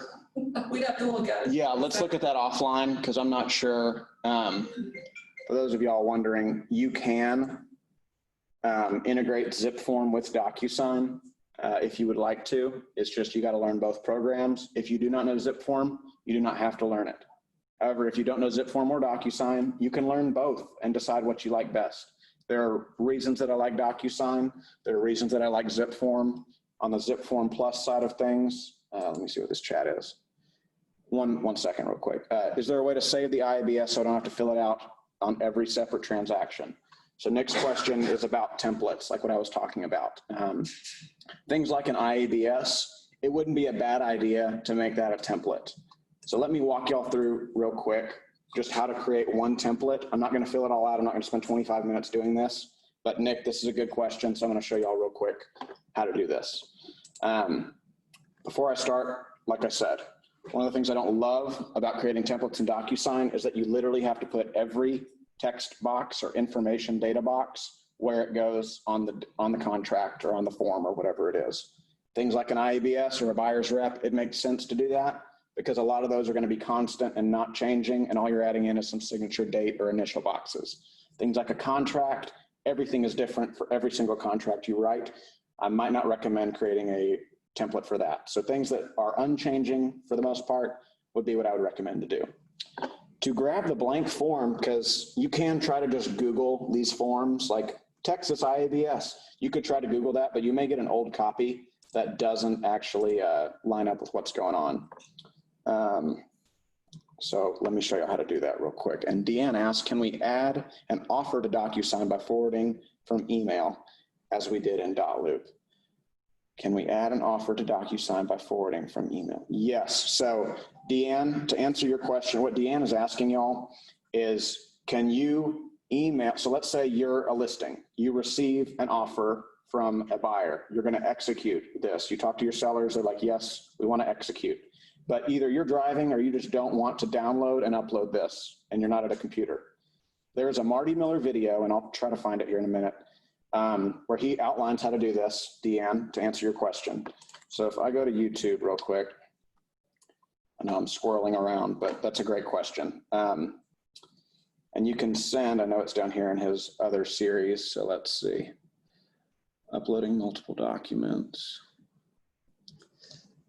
We'd have to look at it. Yeah, let's look at that offline because I'm not sure. For those of y'all wondering, you can integrate zip form with DocuSign if you would like to. It's just you got to learn both programs. If you do not know zip form, you do not have to learn it. However, if you don't know zip form or DocuSign, you can learn both and decide what you like best. There are reasons that I like DocuSign. There are reasons that I like zip form. On the zip form plus side of things, let me see what this chat is. One second real quick. Is there a way to save the IABS so I don't have to fill it out on every separate transaction? So Nick's question is about templates, like what I was talking about. Things like an IABS, it wouldn't be a bad idea to make that a template. So let me walk y'all through real quick just how to create one template. I'm not going to fill it all out. I'm not going to spend 25 minutes doing this. But Nick, this is a good question, so I'm going to show y'all real quick how to do this. Before I start, like I said, one of the things I don't love about creating templates in DocuSign is that you literally have to put every text box or information data box where it goes on the contract or on the form or whatever it is. Things like an IABS or a buyer's rep, it makes sense to do that because a lot of those are going to be constant and not changing, and all you're adding in is some signature date or initial boxes. Things like a contract, everything is different for every single contract you write. I might not recommend creating a template for that. So things that are unchanging for the most part would be what I would recommend to do. To grab the blank form, because you can try to just Google these forms like Texas IABS. You could try to Google that, but you may get an old copy that doesn't actually line up with what's going on. So let me show you how to do that real quick. And Deanne asked, can we add an offer to DocuSign by forwarding from email as we did in .loop? Can we add an offer to DocuSign by forwarding from email? Yes. So Deanne, to answer your question, what Deanne is asking y'all is, can you email, so let's say you're a listing, you receive an offer from a buyer, you're going to execute this. You talk to your sellers, they're like, yes, we want to execute. But either you're driving or you just don't want to download and upload this, and you're not at a computer. There's a Marty Miller video, and I'll try to find it here in a minute, where he outlines how to do this, Deanne, to answer your question. So if I go to YouTube real quick, I know I'm squirreling around, but that's a great question. And you can send, I know it's down here in his other series, so let's see. Uploading multiple documents.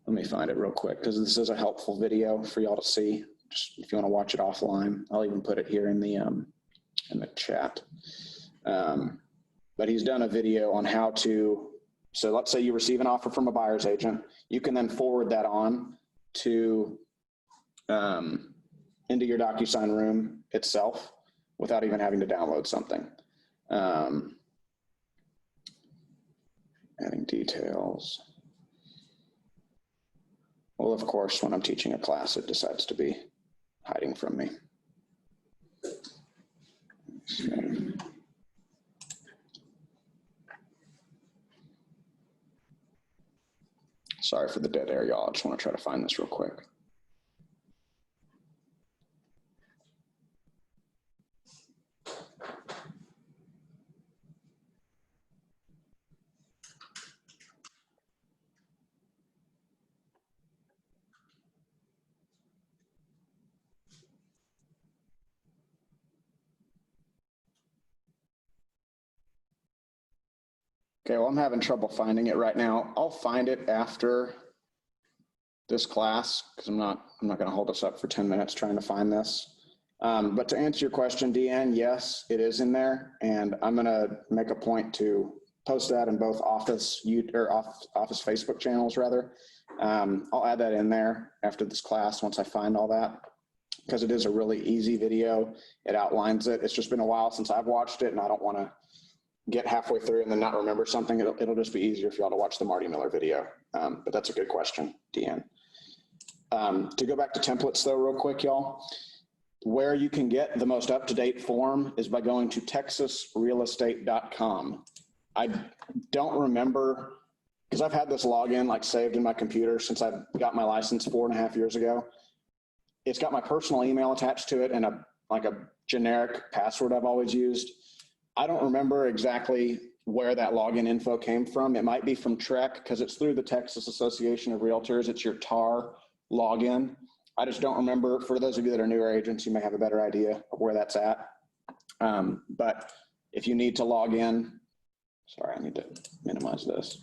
Let me find it real quick, because this is a helpful video for y'all to see. Just if you want to watch it offline, I'll even put it here in the chat. But he's done a video on how to, so let's say you receive an offer from a buyer's agent, you can then forward that on to into your DocuSign room itself without even having to download something. Adding details. Well, of course, when I'm teaching a class, it decides to be hiding from me. Okay. Sorry for the dead air, y'all. I just want to try to find this real quick. Okay, well, I'm having trouble finding it right now. I'll find it after this class, because I'm not going to hold us up for 10 minutes trying to find this. But to answer your question, Deanne, yes, it is in there, and I'm going to make a point to post that in both office Facebook channels, rather. I'll add that in there after this class once I find all that, because it is a really easy video. It outlines it. It's just been a while since I've watched it, and I don't want to get halfway through and then not remember something. It'll just be easier for y'all to watch the Marty Miller video. But that's a good question, Deanne. To go back to templates though, real quick, y'all, where you can get the most up-to-date form is by going to texasrealestate.com. I don't remember, because I've had this login like saved in my computer since I got my license 4.5 years ago. It's got my personal email attached to it and a generic password I've always used. I don't remember exactly where that login info came from. It might be from TREC, because it's through the Texas Association of Realtors. It's your TAR login. I just don't remember. For those of you that are newer agents, you may have a better idea of where that's at. But if you need to log in, sorry, I need to minimize this.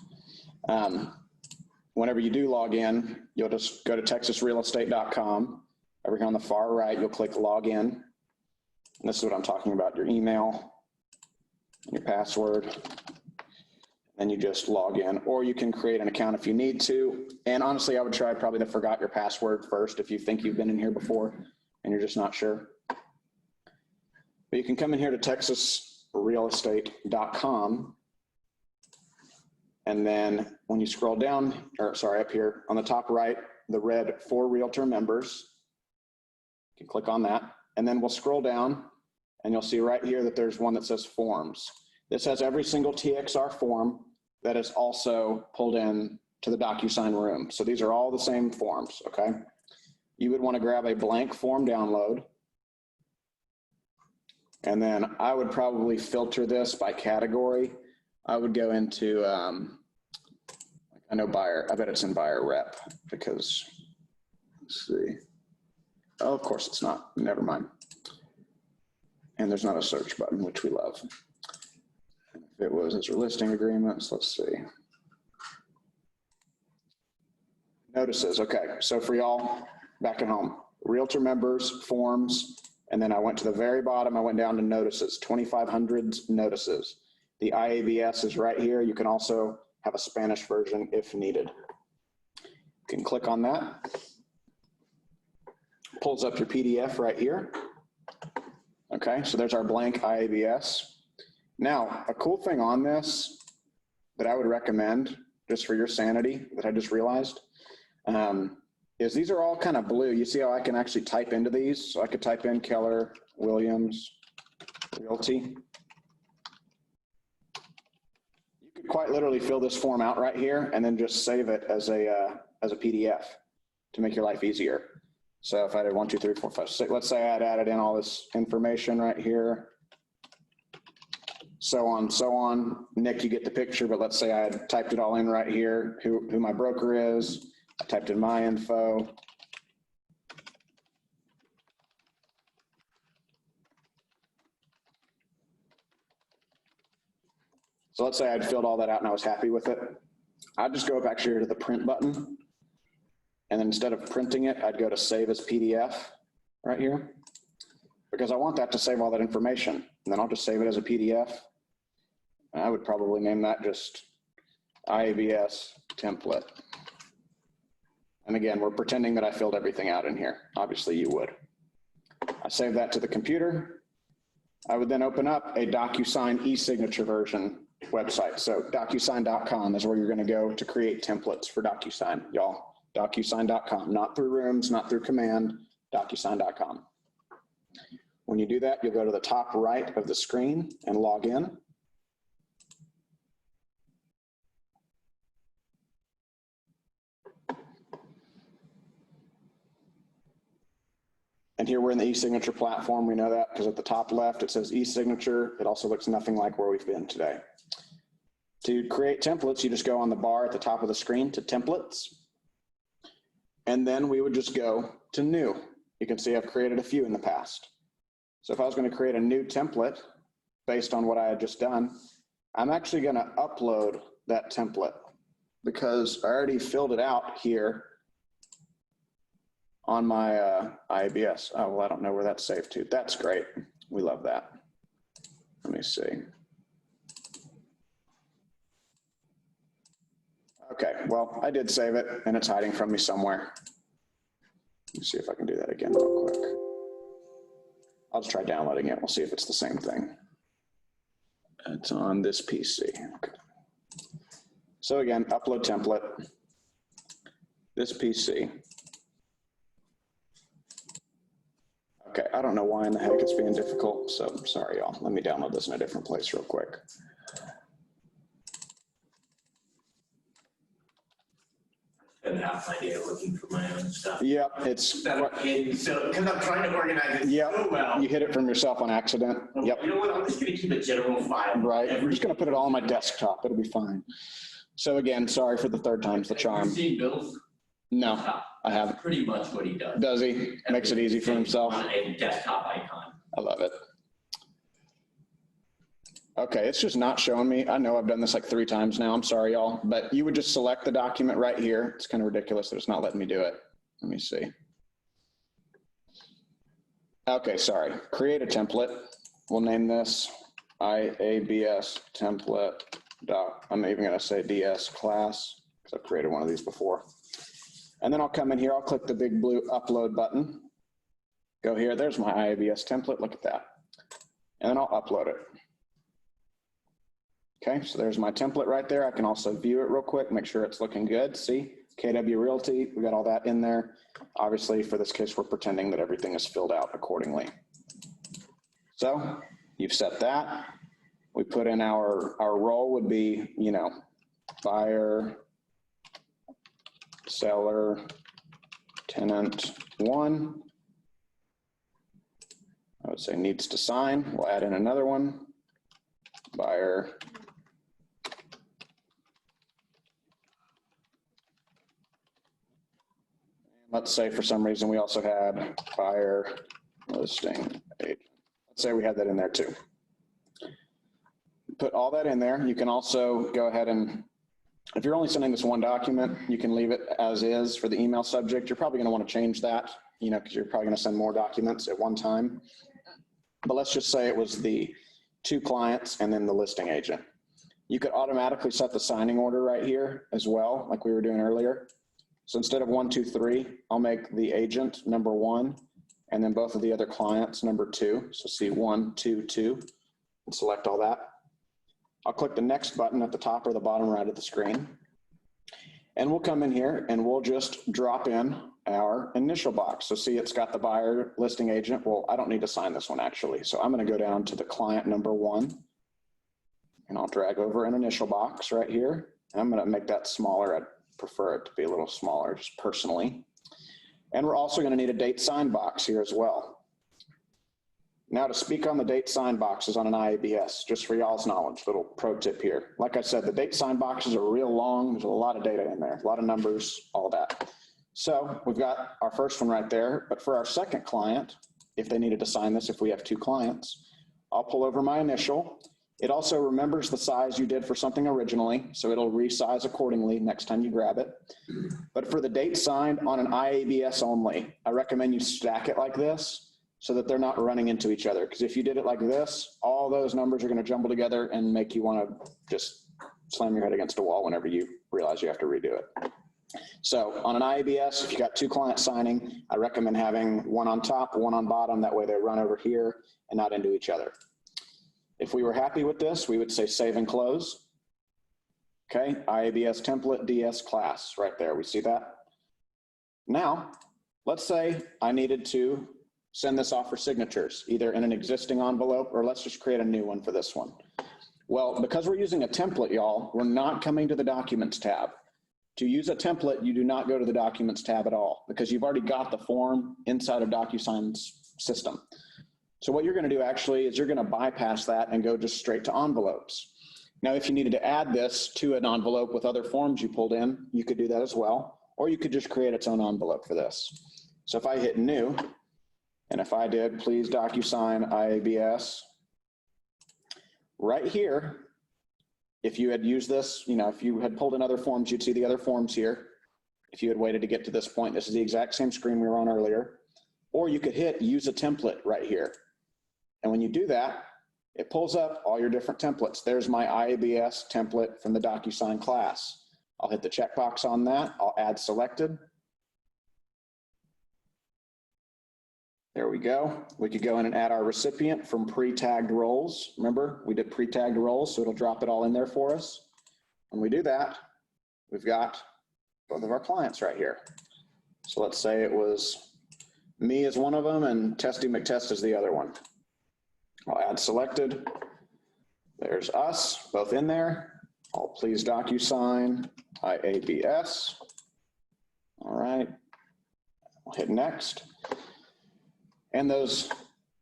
Whenever you do log in, you'll just go to texasrealestate.com. Over here on the far right, you'll click login. And this is what I'm talking about, your email, your password, and you just log in, or you can create an account if you need to. And honestly, I would try probably to forgot your password first if you think you've been in here before and you're just not sure. But you can come in here to texasrealestate.com, and then when you scroll down, or sorry, up here on the top right, the red For Realtor Members, you can click on that, and then we'll scroll down, and you'll see right here that there's one that says Forms. This has every single TXR form that is also pulled in to the DocuSign room. So these are all the same forms, okay? You would want to grab a blank form download. And then I would probably filter this by category. I would go into, I know buyer, I bet it's in buyer rep, because, let's see. Oh, of course it's not, never mind. And there's not a search button, which we love. If it was as listing agreements, let's see. Notices, okay. So for y'all back at home, Realtor Members, Forms, and then I went to the very bottom, I went down to Notices, 2500 notices. The IABS is right here. You can also have a Spanish version if needed. You can click on that. Pulls up your PDF right here. Okay, so there's our blank IABS. Now, a cool thing on this that I would recommend, just for your sanity, that I just realized, is these are all kind of blue. You see how I can actually type into these? So I could type in Keller, Williams, Realty. You could quite literally fill this form out right here and then just save it as a PDF to make your life easier. So if I did 1, 2, 3, 4, 5, 6, let's say I had added in all this information right here, so on, so on. Nick, you get the picture, but let's say I had typed it all in right here, who my broker is. I typed in my info. So let's say I'd filled all that out and I was happy with it. I'd just go back here to the print button. And then instead of printing it, I'd go to save as PDF right here, because I want that to save all that information. And then I'll just save it as a PDF. And I would probably name that just IABS template. And again, we're pretending that I filled everything out in here. Obviously you would. I save that to the computer. I would then open up a DocuSign e-signature version website. So DocuSign.com is where you're going to go to create templates for DocuSign, y'all. DocuSign.com, not through Rooms, not through Command, DocuSign.com. When you do that, you'll go to the top right of the screen and log in. And here we're in the e-signature platform. We know that because at the top left, it says e-signature. It also looks nothing like where we've been today. To create templates, you just go on the bar at the top of the screen to templates. And then we would just go to new. You can see I've created a few in the past. So if I was going to create a new template based on what I had just done, I'm actually going to upload that template because I already filled it out here on my IABS. Oh, well, I don't know where that's saved to. That's great. We love that. Let me see. Okay, well, I did save it and it's hiding from me somewhere. Let me see if I can do that again real quick. I'll just try downloading it. We'll see if it's the same thing. It's on this PC. Okay. So again, upload template, this PC. Okay, I don't know why in the heck it's being difficult, so I'm sorry, y'all. Let me download this in a different place real quick. Spend half my day looking for my own stuff. Yeah, it's. So, because I'm trying to organize it so well. You hit it from yourself on accident. Yep. You know what? I'm just going to keep a general file. Right. I'm just going to put it all on my desktop. It'll be fine. So again, sorry for the third time's the charm. Have you seen Bill's? No, I haven't. Pretty much what he does. Does he? Makes it easy for himself. On a desktop icon. I love it. Okay, it's just not showing me. I know I've done this like 3 times now. I'm sorry, y'all. But you would just select the document right here. It's kind of ridiculous that it's not letting me do it. Let me see. Okay, sorry. Create a template. We'll name this IABS template doc. I'm even going to say DS class because I've created one of these before. And then I'll come in here. I'll click the big blue upload button. Go here. There's my IABS template. Look at that. And then I'll upload it. Okay, so there's my template right there. I can also view it real quick, make sure it's looking good. See, KW Realty, we got all that in there. Obviously, for this case, we're pretending that everything is filled out accordingly. So you've set that. We put in our role would be, you know, buyer, seller, tenant 1. I would say needs to sign. We'll add in another one. Buyer. Let's say for some reason we also had buyer listing agent. Let's say we had that in there too. Put all that in there. You can also go ahead and, if you're only sending this one document, you can leave it as is for the email subject. You're probably going to want to change that, you know, because you're probably going to send more documents at one time. But let's just say it was the 2 clients and then the listing agent. You could automatically set the signing order right here as well, like we were doing earlier. So instead of 1, 2, 3, I'll make the agent number 1, and then both of the other clients number 2. So see 1, 2, 2, and select all that. I'll click the next button at the top or the bottom right of the screen. And we'll come in here and we'll just drop in our initial box. So see, it's got the buyer listing agent. Well, I don't need to sign this one actually. So I'm going to go down to the client number 1, and I'll drag over an initial box right here. And I'm going to make that smaller. I'd prefer it to be a little smaller just personally. And we're also going to need a date sign box here as well. Now to speak on the date sign boxes on an IABS, just for y'all's knowledge, little pro tip here. Like I said, the date sign boxes are real long. There's a lot of data in there, a lot of numbers, all that. So we've got our first one right there, but for our second client, if they needed to sign this, if we have 2 clients, I'll pull over my initial. It also remembers the size you did for something originally, so it'll resize accordingly next time you grab it. But for the date signed on an IABS only, I recommend you stack it like this so that they're not running into each other. Because if you did it like this, all those numbers are going to jumble together and make you want to just slam your head against a wall whenever you realize you have to redo it. So on an IABS, if you got 2 clients signing, I recommend having one on top, one on bottom. That way they run over here and not into each other. If we were happy with this, we would say save and close. Okay, IABS template, DS class, right there. We see that. Now, let's say I needed to send this off for signatures, either in an existing envelope or let's just create a new one for this one. Well, because we're using a template, y'all, we're not coming to the Documents tab. To use a template, you do not go to the Documents tab at all because you've already got the form inside of DocuSign's system. So what you're going to do actually is you're going to bypass that and go just straight to envelopes. Now, if you needed to add this to an envelope with other forms you pulled in, you could do that as well, or you could just create its own envelope for this. So if I hit new, and if I did, please DocuSign IABS, right here, if you had used this, you know, if you had pulled in other forms, you'd see the other forms here. If you had waited to get to this point, this is the exact same screen we were on earlier. Or you could hit use a template right here. And when you do that, it pulls up all your different templates. There's my IABS template from the DocuSign class. I'll hit the checkbox on that. I'll add selected. There we go. We could go in and add our recipient from pre-tagged roles. Remember, we did pre-tagged roles, so it'll drop it all in there for us. When we do that, we've got both of our clients right here. So let's say it was me as one of them and Testy McTest is the other one. I'll add selected. There's us, both in there. I'll please DocuSign IABS. All right, I'll hit next. And those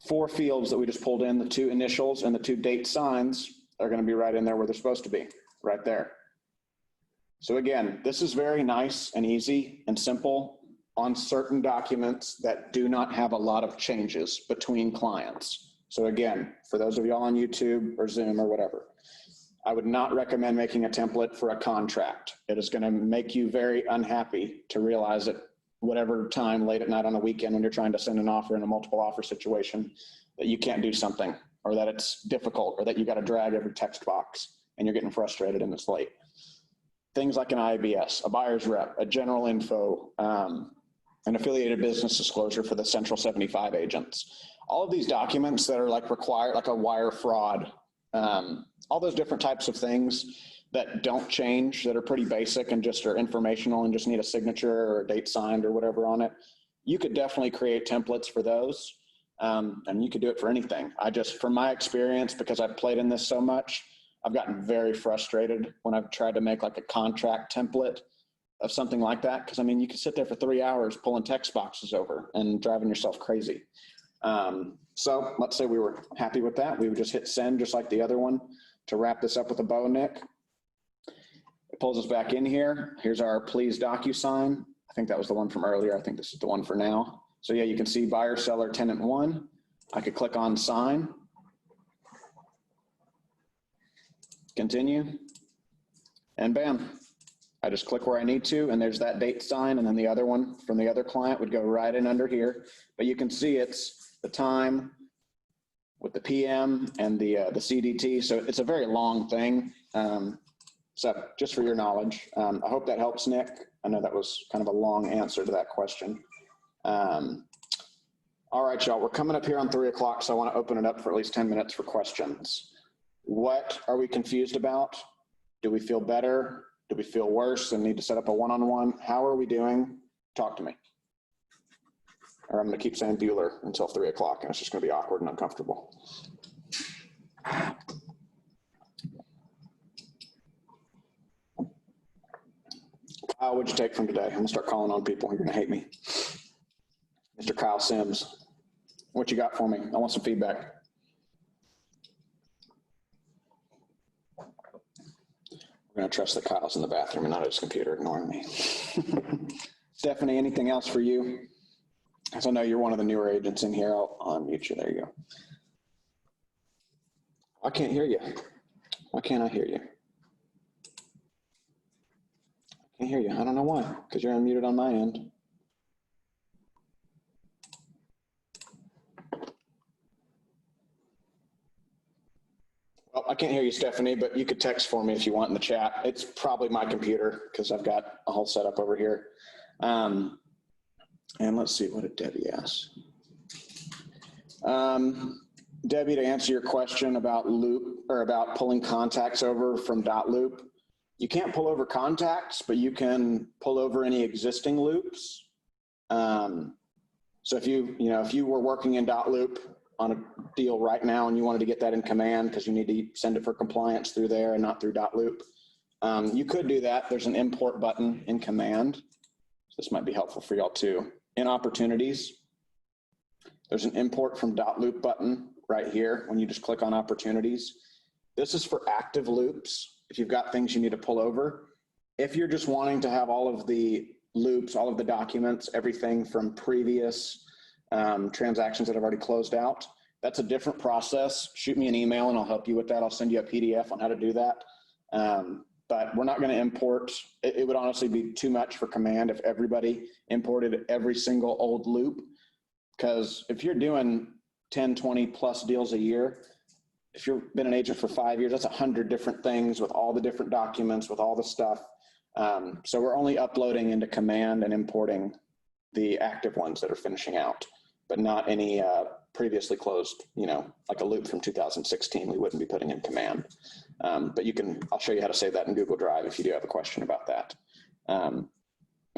4 fields that we just pulled in, the 2 initials and the 2 date signs, are going to be right in there where they're supposed to be, right there. So again, this is very nice and easy and simple on certain documents that do not have a lot of changes between clients. So again, for those of y'all on YouTube or Zoom or whatever, I would not recommend making a template for a contract. It is going to make you very unhappy to realize that whatever time late at night on a weekend when you're trying to send an offer in a multiple offer situation, that you can't do something, or that it's difficult, or that you got to drag every text box and you're getting frustrated and it's late. Things like an IABS, a buyer's rep, a general info, an affiliated business disclosure for the Central 75 agents. All of these documents that are like required, like a wire fraud, all those different types of things that don't change, that are pretty basic and just are informational and just need a signature or a date signed or whatever on it. You could definitely create templates for those, and you could do it for anything. I just, from my experience, because I've played in this so much, I've gotten very frustrated when I've tried to make like a contract template of something like that. Because I mean, you could sit there for 3 hours pulling text boxes over and driving yourself crazy. So let's say we were happy with that. We would just hit send just like the other one to wrap this up with a bow, Nick. It pulls us back in here. Here's our please DocuSign. I think that was the one from earlier. I think this is the one for now. So yeah, you can see buyer, seller, tenant 1. I could click on sign. Continue. And bam. I just click where I need to, and there's that date sign, and then the other one from the other client would go right in under here. But you can see it's the time, with the PM and the CDT. So it's a very long thing. So just for your knowledge, I hope that helps, Nick. I know that was kind of a long answer to that question. All right, y'all, we're coming up here on 3 o'clock, so I want to open it up for at least 10 minutes for questions. What are we confused about? Do we feel better? Do we feel worse and need to set up a one-on-one? How are we doing? Talk to me. Or I'm going to keep saying Bueller until 3 o'clock, and it's just going to be awkward and uncomfortable. Kyle, what'd you take from today? I'm going to start calling on people. You're going to hate me. Mr. Kyle Sims, what you got for me? I want some feedback. We're going to trust that Kyle's in the bathroom and not at his computer ignoring me. Stephanie, anything else for you? As I know you're one of the newer agents in here, I'll unmute you. There you go. I can't hear you. Why can't I hear you? I can't hear you. I don't know why, because you're unmuted on my end. Well, I can't hear you, Stephanie, but you could text for me if you want in the chat. It's probably my computer because I've got a whole setup over here. And let's see, what did Debbie ask? Debbie, to answer your question about loop or about pulling contacts over from .loop, you can't pull over contacts, but you can pull over any existing loops. So if you were working in .loop on a deal right now and you wanted to get that in command because you need to send it for compliance through there and not through .loop, you could do that. There's an import button in command. So this might be helpful for y'all too. In opportunities, there's an import from .loop button right here when you just click on opportunities. This is for active loops. If you've got things you need to pull over. If you're just wanting to have all of the loops, all of the documents, everything from previous transactions that have already closed out, that's a different process. Shoot me an email and I'll help you with that. I'll send you a PDF on how to do that. But we're not going to import. It would honestly be too much for command if everybody imported every single old loop. Because if you're doing 10, 20 plus deals a year, if you've been an agent for 5 years, that's 100 different things with all the different documents, with all the stuff. So we're only uploading into command and importing the active ones that are finishing out, but not any previously closed, like a loop from 2016, we wouldn't be putting in command. But I'll show you how to save that in Google Drive if you do have a question about that. And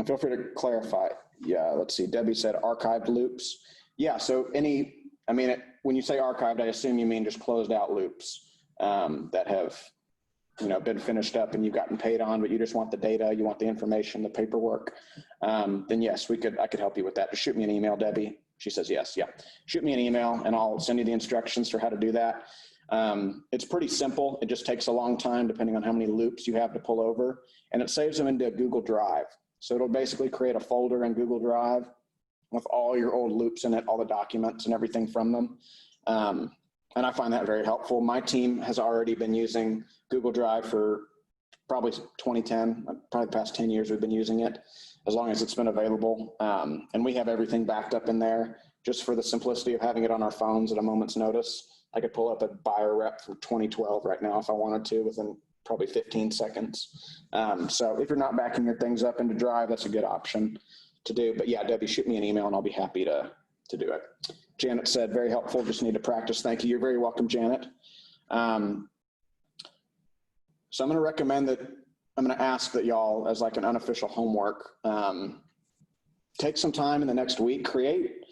feel free to clarify. Yeah, let's see. Debbie said archived loops. Yeah, so when you say archived, I assume you mean just closed out loops that have, been finished up and you've gotten paid on, but you just want the data, you want the information, the paperwork. Then yes, I could help you with that. Just shoot me an email, Debbie. She says yes. Yeah. Shoot me an email and I'll send you the instructions for how to do that. It's pretty simple. It just takes a long time depending on how many loops you have to pull over, and it saves them into Google Drive. So it'll basically create a folder in Google Drive with all your old loops in it, all the documents and everything from them. And I find that very helpful. My team has already been using Google Drive for probably 2010, probably the past 10 years we've been using it, as long as it's been available. And we have everything backed up in there just for the simplicity of having it on our phones at a moment's notice. I could pull up a buyer rep from 2012 right now if I wanted to within probably 15 seconds. So if you're not backing your things up into Drive, that's a good option to do. But yeah, Debbie, shoot me an email and I'll be happy to do it. Janet said, very helpful, just need to practice. Thank you. You're very welcome, Janet. So I'm going to recommend that, I'm going to ask that y'all, as like an unofficial homework, take some time in the next week, create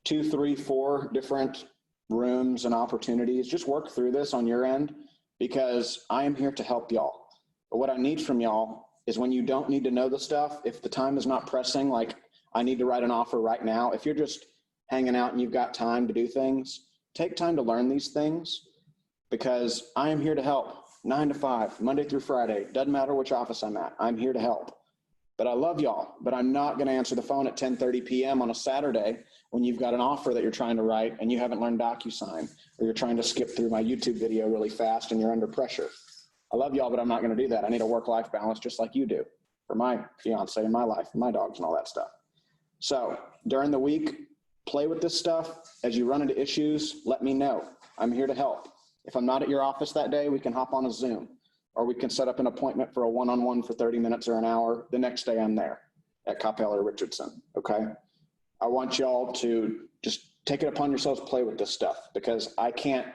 2, 3, 4 different rooms and opportunities. Just work through this on your end because I am here to help y'all. But what I need from y'all is when you don't need to know the stuff, if the time is not pressing, like I need to write an offer right now, if you're just hanging out and you've got time to do things, take time to learn these things because I am here to help 9 to 5, Monday through Friday. Doesn't matter which office I'm at. I'm here to help. But I love y'all, but I'm not going to answer the phone at 10:30 p.m. on a Saturday when you've got an offer that you're trying to write and you haven't learned DocuSign, or you're trying to skip through my YouTube video really fast and you're under pressure. I love y'all, but I'm not going to do that. I need a work-life balance just like you do for my fiance and my life and my dogs and all that stuff. So during the week, play with this stuff. As you run into issues, let me know. I'm here to help. If I'm not at your office that day, we can hop on a Zoom, or we can set up an appointment for a one-on-one for 30 minutes or an hour. The next day I'm there at Coppell or Richardson, okay? I want y'all to just take it upon yourselves to play with this stuff, because I can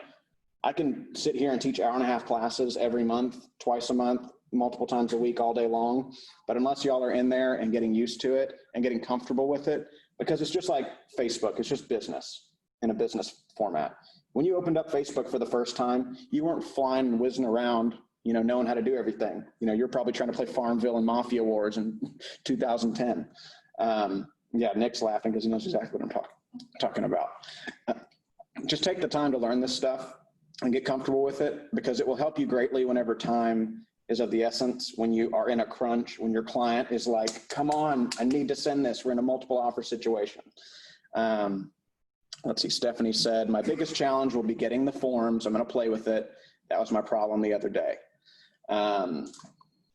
sit here and teach hour-and-a-half classes every month, twice a month, multiple times a week, all day long. But unless y'all are in there and getting used to it and getting comfortable with it, because it's just like Facebook, it's just business in a business format. When you opened up Facebook for the first time, you weren't flying and whizzing around, you know, knowing how to do everything. You know, you're probably trying to play Farmville and Mafia Wars in 2010. Yeah, Nick's laughing because he knows exactly what I'm talking about. Just take the time to learn this stuff and get comfortable with it, because it will help you greatly whenever time is of the essence, when you are in a crunch, when your client is like, come on, I need to send this. We're in a multiple offer situation. Let's see, Stephanie said, my biggest challenge will be getting the forms. I'm going to play with it. That was my problem the other day.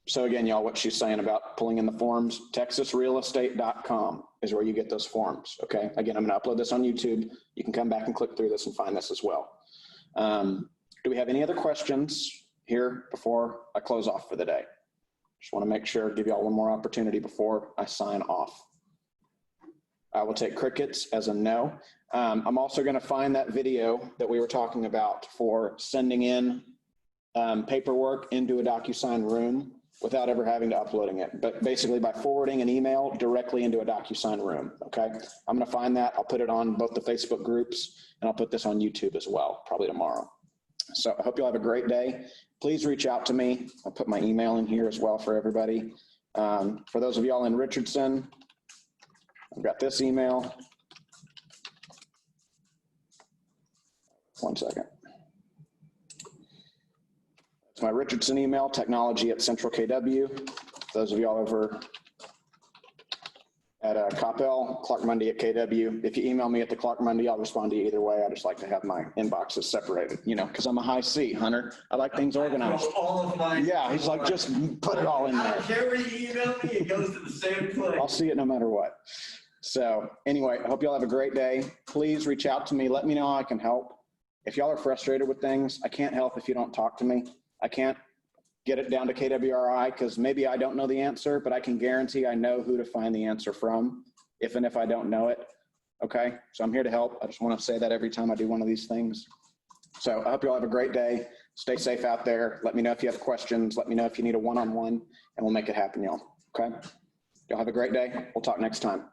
So again, y'all, what she's saying about pulling in the forms, texasrealestate.com is where you get those forms, okay? Again, I'm going to upload this on YouTube. You can come back and click through this and find this as well. Do we have any other questions here before I close off for the day? Just want to make sure, give y'all one more opportunity before I sign off. I will take crickets as a no. I'm also going to find that video that we were talking about for sending in paperwork into a DocuSign room without ever having to uploading it, but basically by forwarding an email directly into a DocuSign room, okay? I'm going to find that. I'll put it on both the Facebook groups, and I'll put this on YouTube as well, probably tomorrow. So I hope you'll have a great day. Please reach out to me. I'll put my email in here as well for everybody. For those of y'all in Richardson, I've got this email. One second. It's my Richardson email, technology@centralkw. Those of y'all over at Coppell, Clark Mundy at KW. If you email me at the Clark Mundy, I'll respond to you either way. I just like to have my inboxes separated, you know, because I'm a high C, Hunter. I like things organized. All of mine. Yeah, he's like, just put it all in I there. don't care where you email me, it goes to the same place. I'll see it no matter what. So anyway, I hope y'all have a great day. Please reach out to me. Let me know how I can help. If y'all are frustrated with things, I can't help if you don't talk to me. I can't get it down to KWRI because maybe I don't know the answer, but I can guarantee I know who to find the answer from if I don't know it. Okay, so I'm here to help. I just want to say that every time I do one of these things. So I hope y'all have a great day. Stay safe out there. Let me know if you have questions. Let me know if you need a one-on-one, and we'll make it happen, y'all. Okay, y'all have a great day. We'll talk next time.